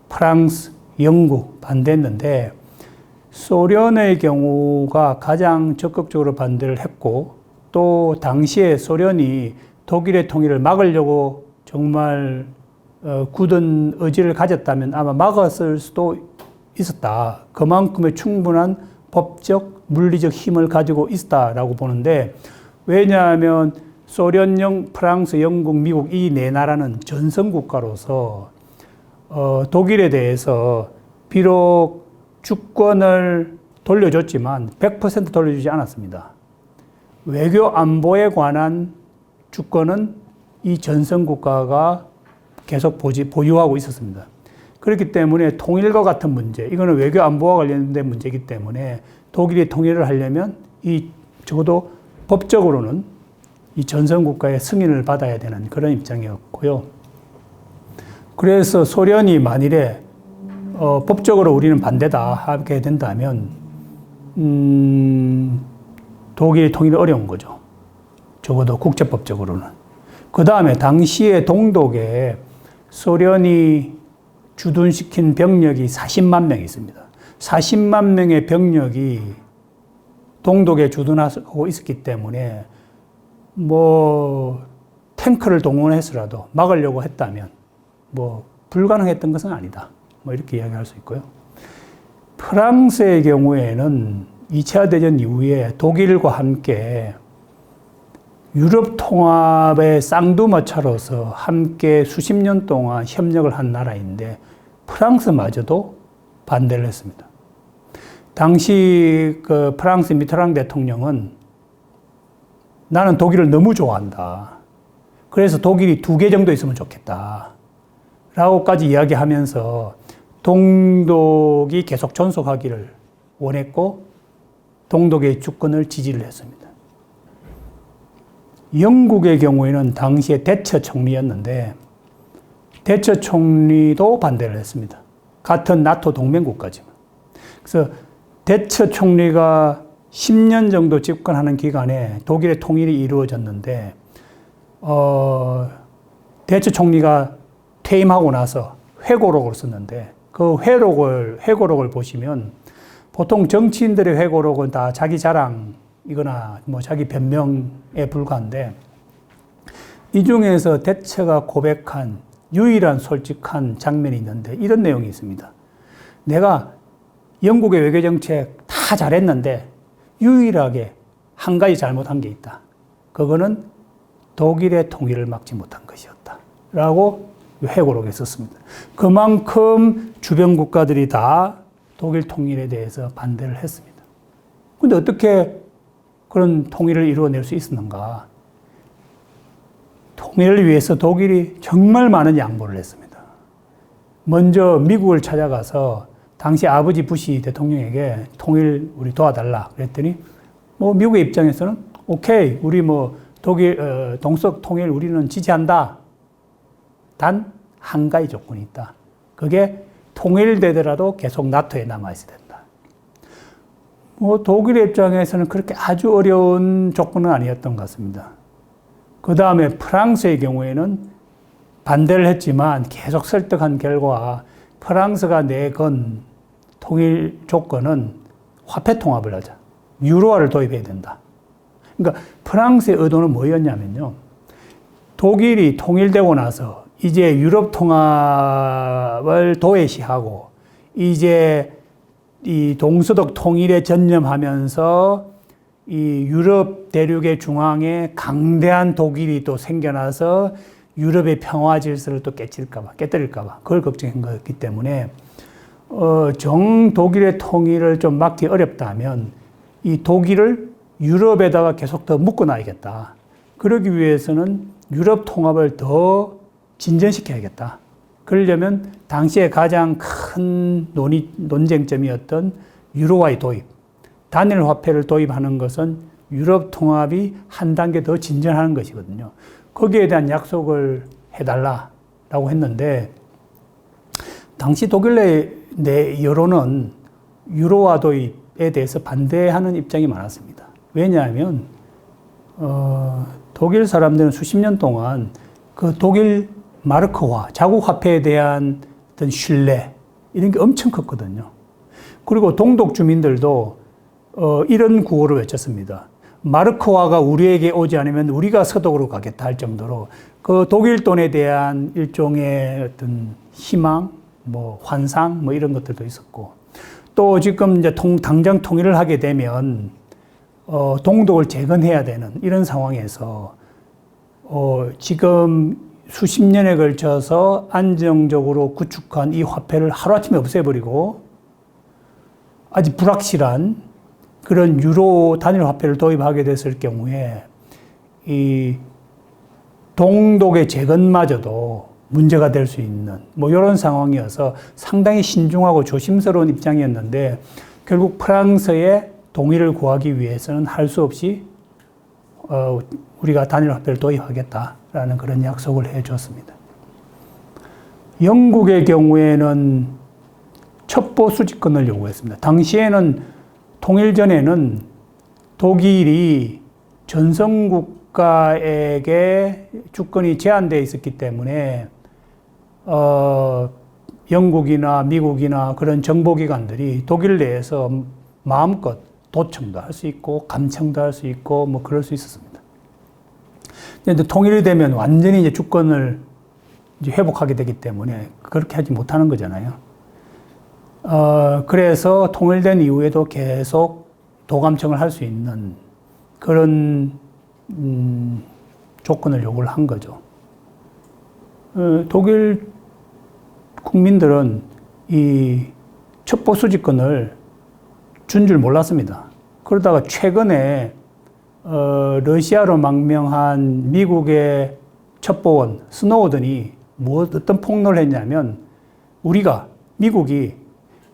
프랑스, 영국 반대했는데 소련의 경우가 가장 적극적으로 반대를 했고 또 당시에 소련이 독일의 통일을 막으려고 정말 굳은 의지를 가졌다면 아마 막았을 수도 있었다. 그만큼의 충분한 법적, 물리적 힘을 가지고 있었다라고 보는데 왜냐하면 소련, 프랑스, 영국, 미국 이 네 나라는 전성국가로서 독일에 대해서 비록 주권을 돌려줬지만 100% 돌려주지 않았습니다. 외교 안보에 관한 주권은 이 전성국가가 계속 보유하고 있었습니다. 그렇기 때문에 통일과 같은 문제, 이거는 외교 안보와 관련된 문제이기 때문에 독일이 통일을 하려면 적어도 법적으로는 이 전성국가의 승인을 받아야 되는 그런 입장이었고요. 그래서 소련이 만일에 법적으로 우리는 반대다 하게 된다면 독일이 통일이 어려운 거죠. 적어도 국제법적으로는. 그 다음에 당시에 동독에 소련이 주둔시킨 병력이 40만 명이 있습니다. 40만 명의 병력이 동독에 주둔하고 있었기 때문에 뭐 탱크를 동원해서라도 막으려고 했다면 뭐 불가능했던 것은 아니다. 뭐 이렇게 이야기할 수 있고요. 프랑스의 경우에는 2차 대전 이후에 독일과 함께 유럽 통합의 쌍두마차로서 함께 수십 년 동안 협력을 한 나라인데 프랑스마저도 반대를 했습니다. 당시 그 프랑스 미테랑 대통령은 나는 독일을 너무 좋아한다. 그래서 독일이 2개 정도 있으면 좋겠다. 라고까지 이야기하면서 동독이 계속 존속하기를 원했고 동독의 주권을 지지를 했습니다. 영국의 경우에는 당시에 대처 총리였는데 대처 총리도 반대를 했습니다. 같은 나토 동맹국가지만. 그래서 대처 총리가 10년 정도 집권하는 기간에 독일의 통일이 이루어졌는데 대처 총리가 퇴임하고 나서 회고록을 썼는데 그 회고록을 보시면 보통 정치인들의 회고록은 다 자기 자랑이거나 뭐 자기 변명에 불과한데 이 중에서 대처가 고백한 유일한 솔직한 장면이 있는데 이런 내용이 있습니다. 내가 영국의 외교정책 다 잘했는데 유일하게 한 가지 잘못한 게 있다. 그거는 독일의 통일을 막지 못한 것이었다. 라고 회고록에 썼습니다. 그만큼 주변 국가들이 다 독일 통일에 대해서 반대를 했습니다. 근데 어떻게 그런 통일을 이루어낼 수 있었는가? 통일을 위해서 독일이 정말 많은 양보를 했습니다. 먼저 미국을 찾아가서 당시 아버지 부시 대통령에게 통일 우리 도와달라 그랬더니 뭐 미국의 입장에서는 오케이 우리 뭐 독일 동서 통일 우리는 지지한다. 단 한 가지 조건이 있다. 그게 통일되더라도 계속 나토에 남아있어야 된다. 뭐 독일의 입장에서는 그렇게 아주 어려운 조건은 아니었던 것 같습니다. 그 다음에 프랑스의 경우에는 반대를 했지만 계속 설득한 결과 프랑스가 내건 통일 조건은 화폐 통합을 하자. 유로화를 도입해야 된다. 그러니까 프랑스의 의도는 뭐였냐면요. 독일이 통일되고 나서 이제 유럽 통합을 도외시하고 이제 이 동서독 통일에 전념하면서 이 유럽 대륙의 중앙에 강대한 독일이 또 생겨나서 유럽의 평화 질서를 또 깨뜨릴까봐 그걸 걱정한 거였기 때문에 정 독일의 통일을 좀 막기 어렵다면 이 독일을 유럽에다가 계속 더 묶어놔야겠다. 그러기 위해서는 유럽 통합을 더 진전시켜야겠다. 그러려면 당시에 가장 큰 논쟁점이었던 유로화의 도입, 단일 화폐를 도입하는 것은 유럽 통합이 한 단계 더 진전하는 것이거든요. 거기에 대한 약속을 해달라라고 했는데 당시 독일 내 여론은 유로화 도입에 대해서 반대하는 입장이 많았습니다. 왜냐하면 독일 사람들은 수십 년 동안 그 독일 마르크화, 자국 화폐에 대한 어떤 신뢰 이런 게 엄청 컸거든요. 그리고 동독 주민들도 이런 구호를 외쳤습니다. 마르크화가 우리에게 오지 않으면 우리가 서독으로 가겠다 할 정도로 그 독일 돈에 대한 일종의 어떤 희망, 뭐 환상, 뭐 이런 것들도 있었고 또 지금 이제 당장 통일을 하게 되면 동독을 재건해야 되는 이런 상황에서 지금 수십 년에 걸쳐서 안정적으로 구축한 이 화폐를 하루아침에 없애버리고 아주 불확실한 그런 유로 단일 화폐를 도입하게 됐을 경우에 이 동독의 재건마저도 문제가 될 수 있는 뭐 이런 상황이어서 상당히 신중하고 조심스러운 입장이었는데 결국 프랑스의 동의를 구하기 위해서는 할 수 없이 우리가 단일 화폐를 도입하겠다라는 그런 약속을 해줬습니다. 영국의 경우에는 첩보 수집권을 요구했습니다. 당시에는 통일 전에는 독일이 전성국가에게 주권이 제한되어 있었기 때문에 영국이나 미국이나 그런 정보기관들이 독일 내에서 마음껏 도청도 할 수 있고 감청도 할 수 있고 뭐 그럴 수 있었습니다. 근데 통일이 되면 완전히 이제 주권을 이제 회복하게 되기 때문에 그렇게 하지 못하는 거잖아요. 그래서 통일된 이후에도 계속 도감청을 할 수 있는 그런 조건을 요구를 한 거죠. 독일 국민들은 이 첩보 수집권을 준 줄 몰랐습니다. 그러다가 최근에 러시아로 망명한 미국의 첩보원 스노우든이 어떤 폭로를 했냐면 미국이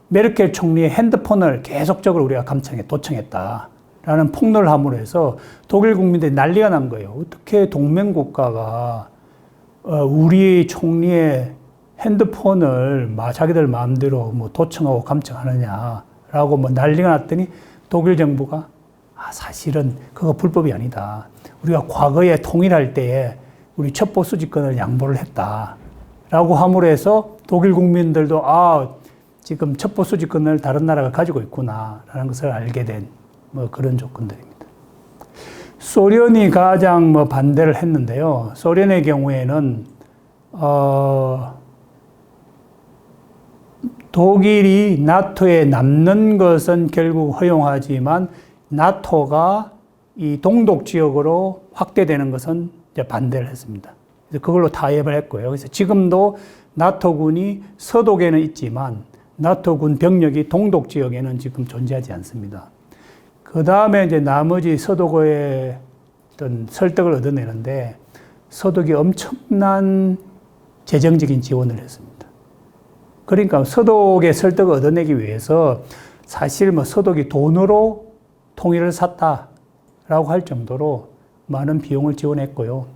메르켈 총리의 핸드폰을 계속적으로 우리가 감청해 도청했다라는 폭로를 함으로 해서 독일 국민들이 난리가 난 거예요. 어떻게 동맹국가가 우리 총리의 핸드폰을 자기들 마음대로 뭐 도청하고 감청하느냐라고 뭐 난리가 났더니 독일 정부가 사실은 그거 불법이 아니다. 우리가 과거에 통일할 때에 우리 첩보 수집권을 양보를 했다라고 함으로 해서 독일 국민들도 지금 첩보 수집권을 다른 나라가 가지고 있구나라는 것을 알게 된 뭐 그런 조건들입니다. 소련이 가장 반대를 했는데요. 소련의 경우에는 독일이 나토에 남는 것은 결국 허용하지만 나토가 이 동독 지역으로 확대되는 것은 이제 반대를 했습니다. 그래서 그걸로 타협을 했고요. 그래서 지금도 나토군이 서독에는 있지만 나토군 병력이 동독 지역에는 지금 존재하지 않습니다. 그 다음에 이제 나머지 서독의 어떤 설득을 얻어내는데 서독이 엄청난 재정적인 지원을 했습니다. 그러니까 서독의 설득을 얻어내기 위해서 사실 서독이 돈으로 통일을 샀다라고 할 정도로 많은 비용을 지원했고요.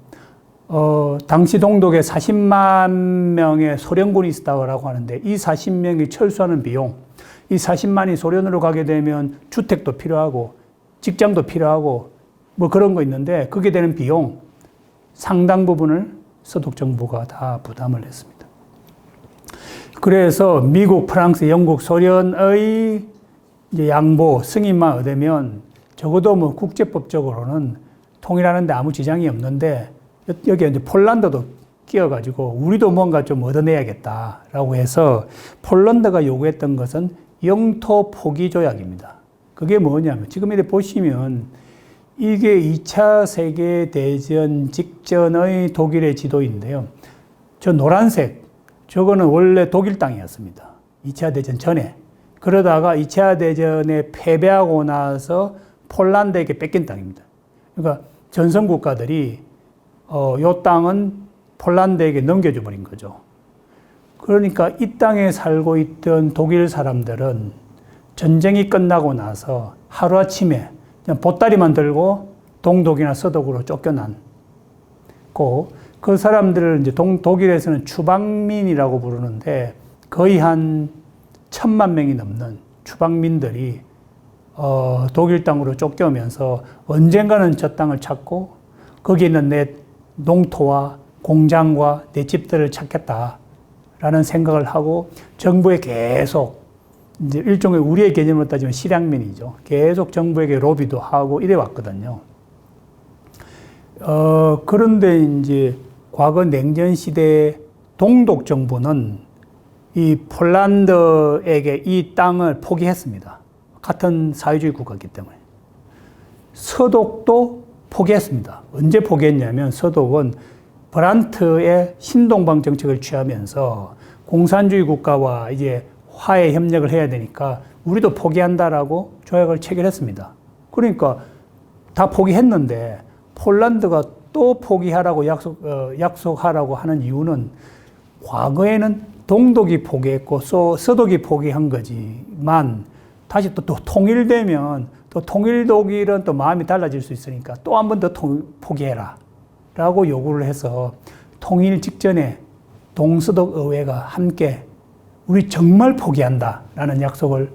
당시 동독에 40만 명의 소련군이 있었다고 하는데 이 40명이 철수하는 비용, 이 40만이 소련으로 가게 되면 주택도 필요하고 직장도 필요하고 뭐 그런 거 있는데 그게 되는 비용 상당 부분을 서독 정부가 다 부담을 했습니다. 그래서 미국, 프랑스, 영국, 소련의 이제 양보, 승인만 얻으면 적어도 국제법적으로는 통일하는데 아무 지장이 없는데 여기에 이제 폴란드도 끼어가지고 우리도 뭔가 좀 얻어내야겠다라고 해서 폴란드가 요구했던 것은 영토 포기 조약입니다. 그게 뭐냐면 지금 이렇게 보시면 이게 2차 세계대전 직전의 독일의 지도인데요. 저 노란색, 저거는 원래 독일 땅이었습니다. 2차 대전 전에. 그러다가 2차 대전에 패배하고 나서 폴란드에게 뺏긴 땅입니다. 그러니까 전선 국가들이 이 땅은 폴란드에게 넘겨줘 버린 거죠. 그러니까 이 땅에 살고 있던 독일 사람들은 전쟁이 끝나고 나서 하루아침에 그냥 보따리만 들고 동독이나 서독으로 쫓겨난 그 사람들을 이제 독일에서는 추방민이라고 부르는데 거의 한 1,000만 명이 넘는 추방민들이 독일 땅으로 쫓겨오면서 언젠가는 저 땅을 찾고 거기 있는 내 농토와 공장과 내 집들을 찾겠다라는 생각을 하고 정부에 계속 이제 일종의 우리의 개념으로 따지면 실향민이죠. 계속 정부에게 로비도 하고 이래 왔거든요. 그런데 이제 과거 냉전 시대 동독 정부는 이 폴란드에게 이 땅을 포기했습니다. 같은 사회주의 국가이기 때문에. 서독도 포기했습니다. 언제 포기했냐면 서독은 브란트의 신동방 정책을 취하면서 공산주의 국가와 이제 화해 협력을 해야 되니까 우리도 포기한다라고 조약을 체결했습니다. 그러니까 다 포기했는데 폴란드가 또 포기하라고 약속하라고 하는 이유는 과거에는 동독이 포기했고 서독이 포기한 거지만 다시 또 통일되면 또 통일 독일은 또 마음이 달라질 수 있으니까 또 한 번 더 포기해라 라고 요구를 해서 통일 직전에 동서독 의회가 함께 우리 정말 포기한다 라는 약속을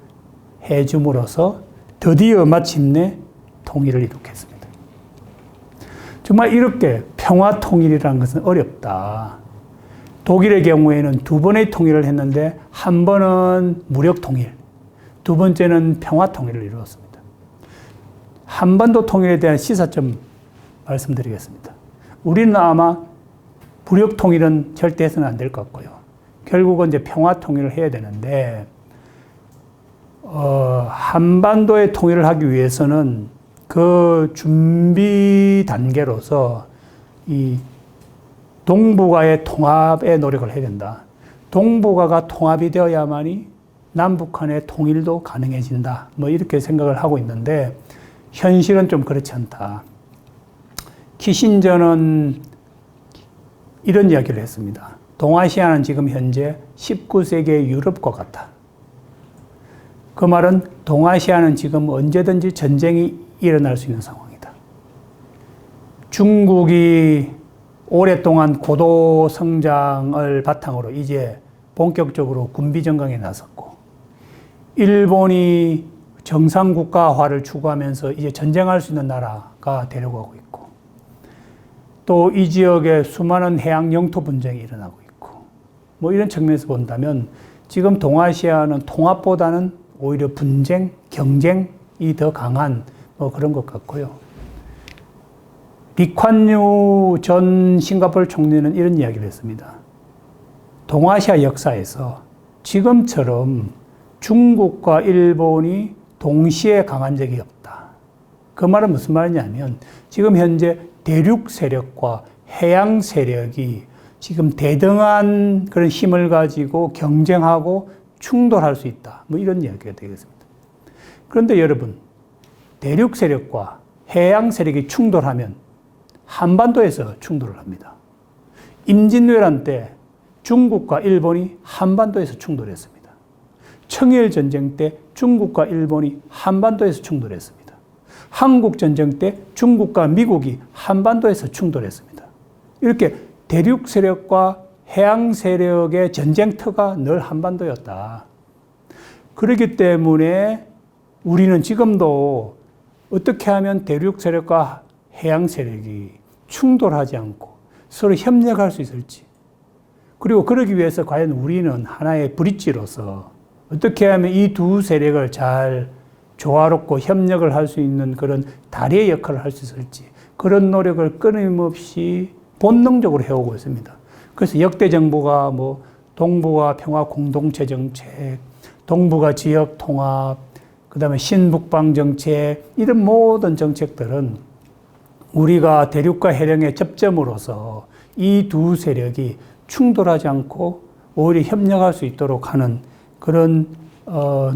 해줌으로써 드디어 마침내 통일을 이룩했습니다. 정말 이렇게 평화 통일이라는 것은 어렵다. 독일의 경우에는 2번의 통일을 했는데 한 번은 무력 통일, 2번째는 평화 통일을 이루었습니다. 한반도 통일에 대한 시사점 말씀드리겠습니다. 우리는 아마武력 통일은 절대 해서는 안 될 것 같고요. 결국은 이제 평화 통일을 해야 되는데, 한반도의 통일을 하기 위해서는 그 준비 단계로서 이 동북아의 통합에 노력을 해야 된다. 동북아가 통합이 되어야만이 남북한의 통일도 가능해진다. 뭐 이렇게 생각을 하고 있는데 현실은 좀 그렇지 않다. 키신저는 이런 이야기를 했습니다. 동아시아는 지금 현재 19세기의 유럽과 같다. 그 말은 동아시아는 지금 언제든지 전쟁이 일어날 수 있는 상황이다. 중국이 오랫동안 고도 성장을 바탕으로 이제 본격적으로 군비 정강에 나섰고, 일본이 정상국가화를 추구하면서 이제 전쟁할 수 있는 나라가 되려고 하고 있고, 또 이 지역에 수많은 해양 영토 분쟁이 일어나고 있고, 뭐 이런 측면에서 본다면 지금 동아시아는 통합보다는 오히려 분쟁, 경쟁이 더 강한 뭐 그런 것 같고요. 리콴유 전 싱가포르 총리는 이런 이야기를 했습니다. 동아시아 역사에서 지금처럼 중국과 일본이 동시에 강한 적이 없다. 그 말은 무슨 말이냐면 지금 현재 대륙 세력과 해양 세력이 지금 대등한 그런 힘을 가지고 경쟁하고 충돌할 수 있다. 뭐 이런 이야기가 되겠습니다. 그런데 여러분, 대륙 세력과 해양 세력이 충돌하면 한반도에서 충돌을 합니다. 임진왜란 때 중국과 일본이 한반도에서 충돌했습니다. 청일 전쟁 때 중국과 일본이 한반도에서 충돌했습니다. 한국 전쟁 때 중국과 미국이 한반도에서 충돌했습니다. 이렇게 대륙 세력과 해양 세력의 전쟁터가 늘 한반도였다. 그렇기 때문에 우리는 지금도 어떻게 하면 대륙 세력과 해양 세력이 충돌하지 않고 서로 협력할 수 있을지, 그리고 그러기 위해서 과연 우리는 하나의 브릿지로서 어떻게 하면 이 두 세력을 잘 조화롭고 협력을 할 수 있는 그런 다리의 역할을 할 수 있을지, 그런 노력을 끊임없이 본능적으로 해오고 있습니다. 그래서 역대 정부가 뭐 동북아 평화 공동체 정책, 동북아 지역 통합, 그 다음에 신북방 정책, 이런 모든 정책들은 우리가 대륙과 해령의 접점으로서 이 두 세력이 충돌하지 않고 오히려 협력할 수 있도록 하는 그런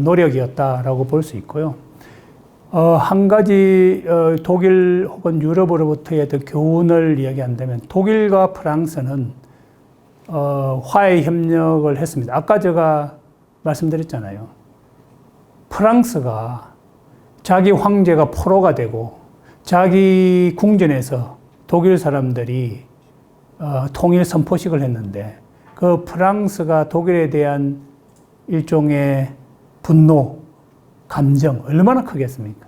노력이었다라고 볼 수 있고요. 한 가지 독일 혹은 유럽으로부터의 교훈을 이야기한다면 독일과 프랑스는 화해 협력을 했습니다. 아까 제가 말씀드렸잖아요. 프랑스가 자기 황제가 포로가 되고 자기 궁전에서 독일 사람들이 통일 선포식을 했는데 그 프랑스가 독일에 대한 일종의 분노, 감정 얼마나 크겠습니까?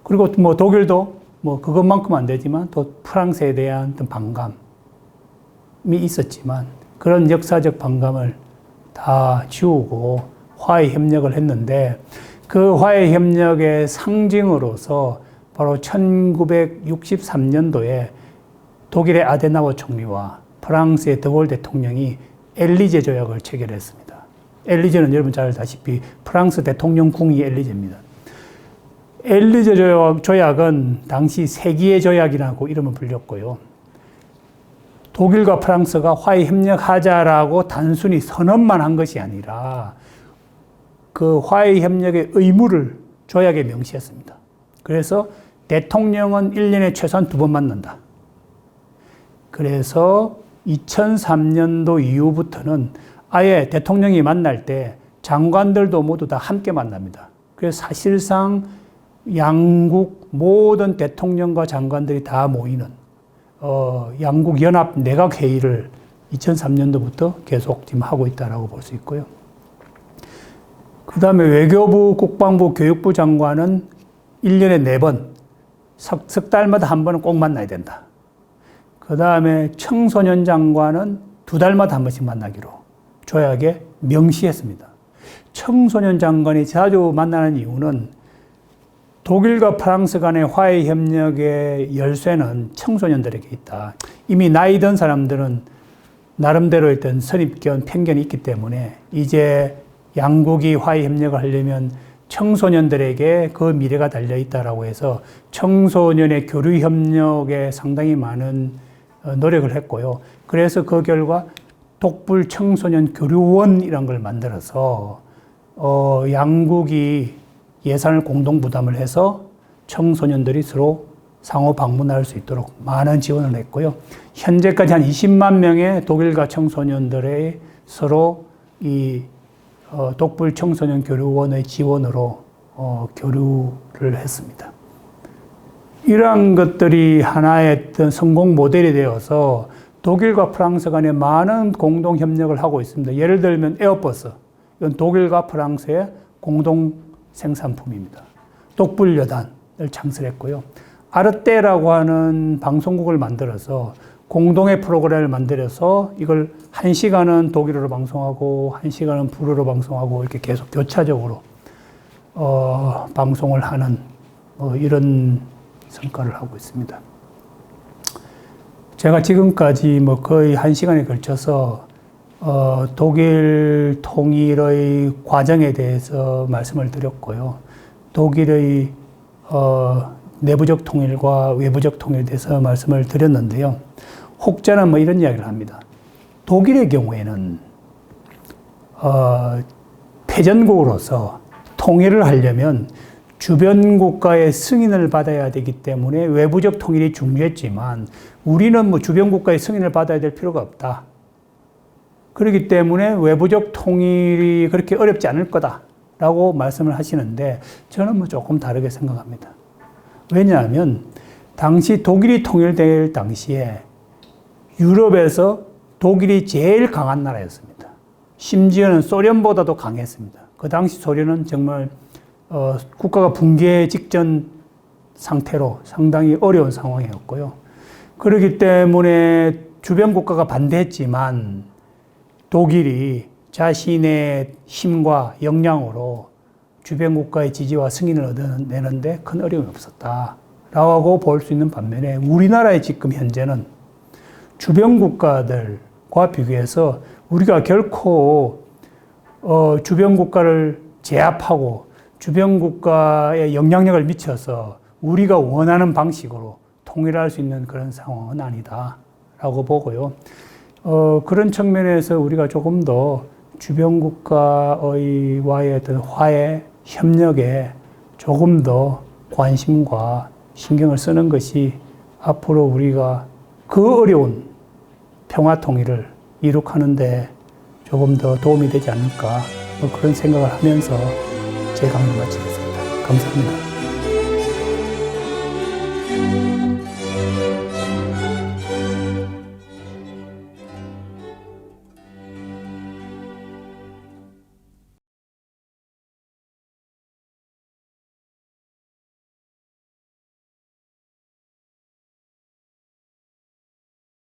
그리고 뭐 독일도 뭐 그것만큼 안 되지만 또 프랑스에 대한 어떤 반감이 있었지만 그런 역사적 반감을 다 지우고 화해 협력을 했는데 그 화해 협력의 상징으로서 바로 1963년도에 독일의 아데나워 총리와 프랑스의 드골 대통령이 엘리제 조약을 체결했습니다. 엘리제는 여러분 잘 아시다시피 프랑스 대통령궁이 엘리제입니다. 엘리제 조약은 당시 세기의 조약이라고 이름을 불렸고요. 독일과 프랑스가 화해 협력하자라고 단순히 선언만 한 것이 아니라 그 화해 협력의 의무를 조약에 명시했습니다. 그래서 대통령은 1년에 최소한 2번 만난다. 그래서 2003년도 이후부터는 아예 대통령이 만날 때 장관들도 모두 다 함께 만납니다. 그래서 사실상 양국 모든 대통령과 장관들이 다 모이는 양국 연합 내각 회의를 2003년도부터 계속 지금 하고 있다라고 볼 수 있고요. 그 다음에 외교부, 국방부, 교육부 장관은 1년에 4번, 석 달마다 한 번은 꼭 만나야 된다. 그 다음에 청소년 장관은 2달마다 한 번씩 만나기로 조약에 명시했습니다. 청소년 장관이 자주 만나는 이유는 독일과 프랑스 간의 화해 협력의 열쇠는 청소년들에게 있다. 이미 나이 든 사람들은 나름대로 어떤 선입견, 편견이 있기 때문에 이제 양국이 화해 협력을 하려면 청소년들에게 그 미래가 달려 있다라고 해서 청소년의 교류 협력에 상당히 많은 노력을 했고요. 그래서 그 결과 독불 청소년 교류원이라는 걸 만들어서 양국이 예산을 공동 부담을 해서 청소년들이 서로 상호 방문할 수 있도록 많은 지원을 했고요. 현재까지 한 20만 명의 독일과 청소년들의 서로 이 독불 청소년 교류원의 지원으로 교류를 했습니다. 이러한 것들이 하나의 어떤 성공 모델이 되어서 독일과 프랑스 간에 많은 공동 협력을 하고 있습니다. 예를 들면 에어버스. 이건 독일과 프랑스의 공동 생산품입니다. 독불 여단을 창설했고요. 아르떼라고 하는 방송국을 만들어서 공동의 프로그램을 만들어서 이걸 1시간은 독일어로 방송하고 1시간은 불어로 방송하고 이렇게 계속 교차적으로 방송을 하는 이런 성과를 하고 있습니다. 제가 지금까지 거의 1시간에 걸쳐서 독일 통일의 과정에 대해서 말씀을 드렸고요. 독일의 내부적 통일과 외부적 통일에 대해서 말씀을 드렸는데요. 혹자는 이런 이야기를 합니다. 독일의 경우에는 패전국으로서 통일을 하려면 주변 국가의 승인을 받아야 되기 때문에 외부적 통일이 중요했지만 우리는 주변 국가의 승인을 받아야 될 필요가 없다. 그렇기 때문에 외부적 통일이 그렇게 어렵지 않을 거다라고 말씀을 하시는데 저는 조금 다르게 생각합니다. 왜냐하면 당시 독일이 통일될 당시에 유럽에서 독일이 제일 강한 나라였습니다. 심지어는 소련보다도 강했습니다. 그 당시 소련은 정말 국가가 붕괴 직전 상태로 상당히 어려운 상황이었고요. 그렇기 때문에 주변 국가가 반대했지만 독일이 자신의 힘과 역량으로 주변 국가의 지지와 승인을 얻어내는데 큰 어려움이 없었다라고 볼 수 있는 반면에 우리나라의 지금 현재는 주변 국가들과 비교해서 우리가 결코 주변 국가를 제압하고 주변 국가에 영향력을 미쳐서 우리가 원하는 방식으로 통일할 수 있는 그런 상황은 아니다라고 보고요. 그런 측면에서 우리가 조금 더 주변 국가와의 어떤 화해, 협력에 조금 더 관심과 신경을 쓰는 것이 앞으로 우리가 그 어려운 평화 통일을 이룩하는데 조금 더 도움이 되지 않을까 그런 생각을 하면서 제 강의 마치겠습니다. 감사합니다.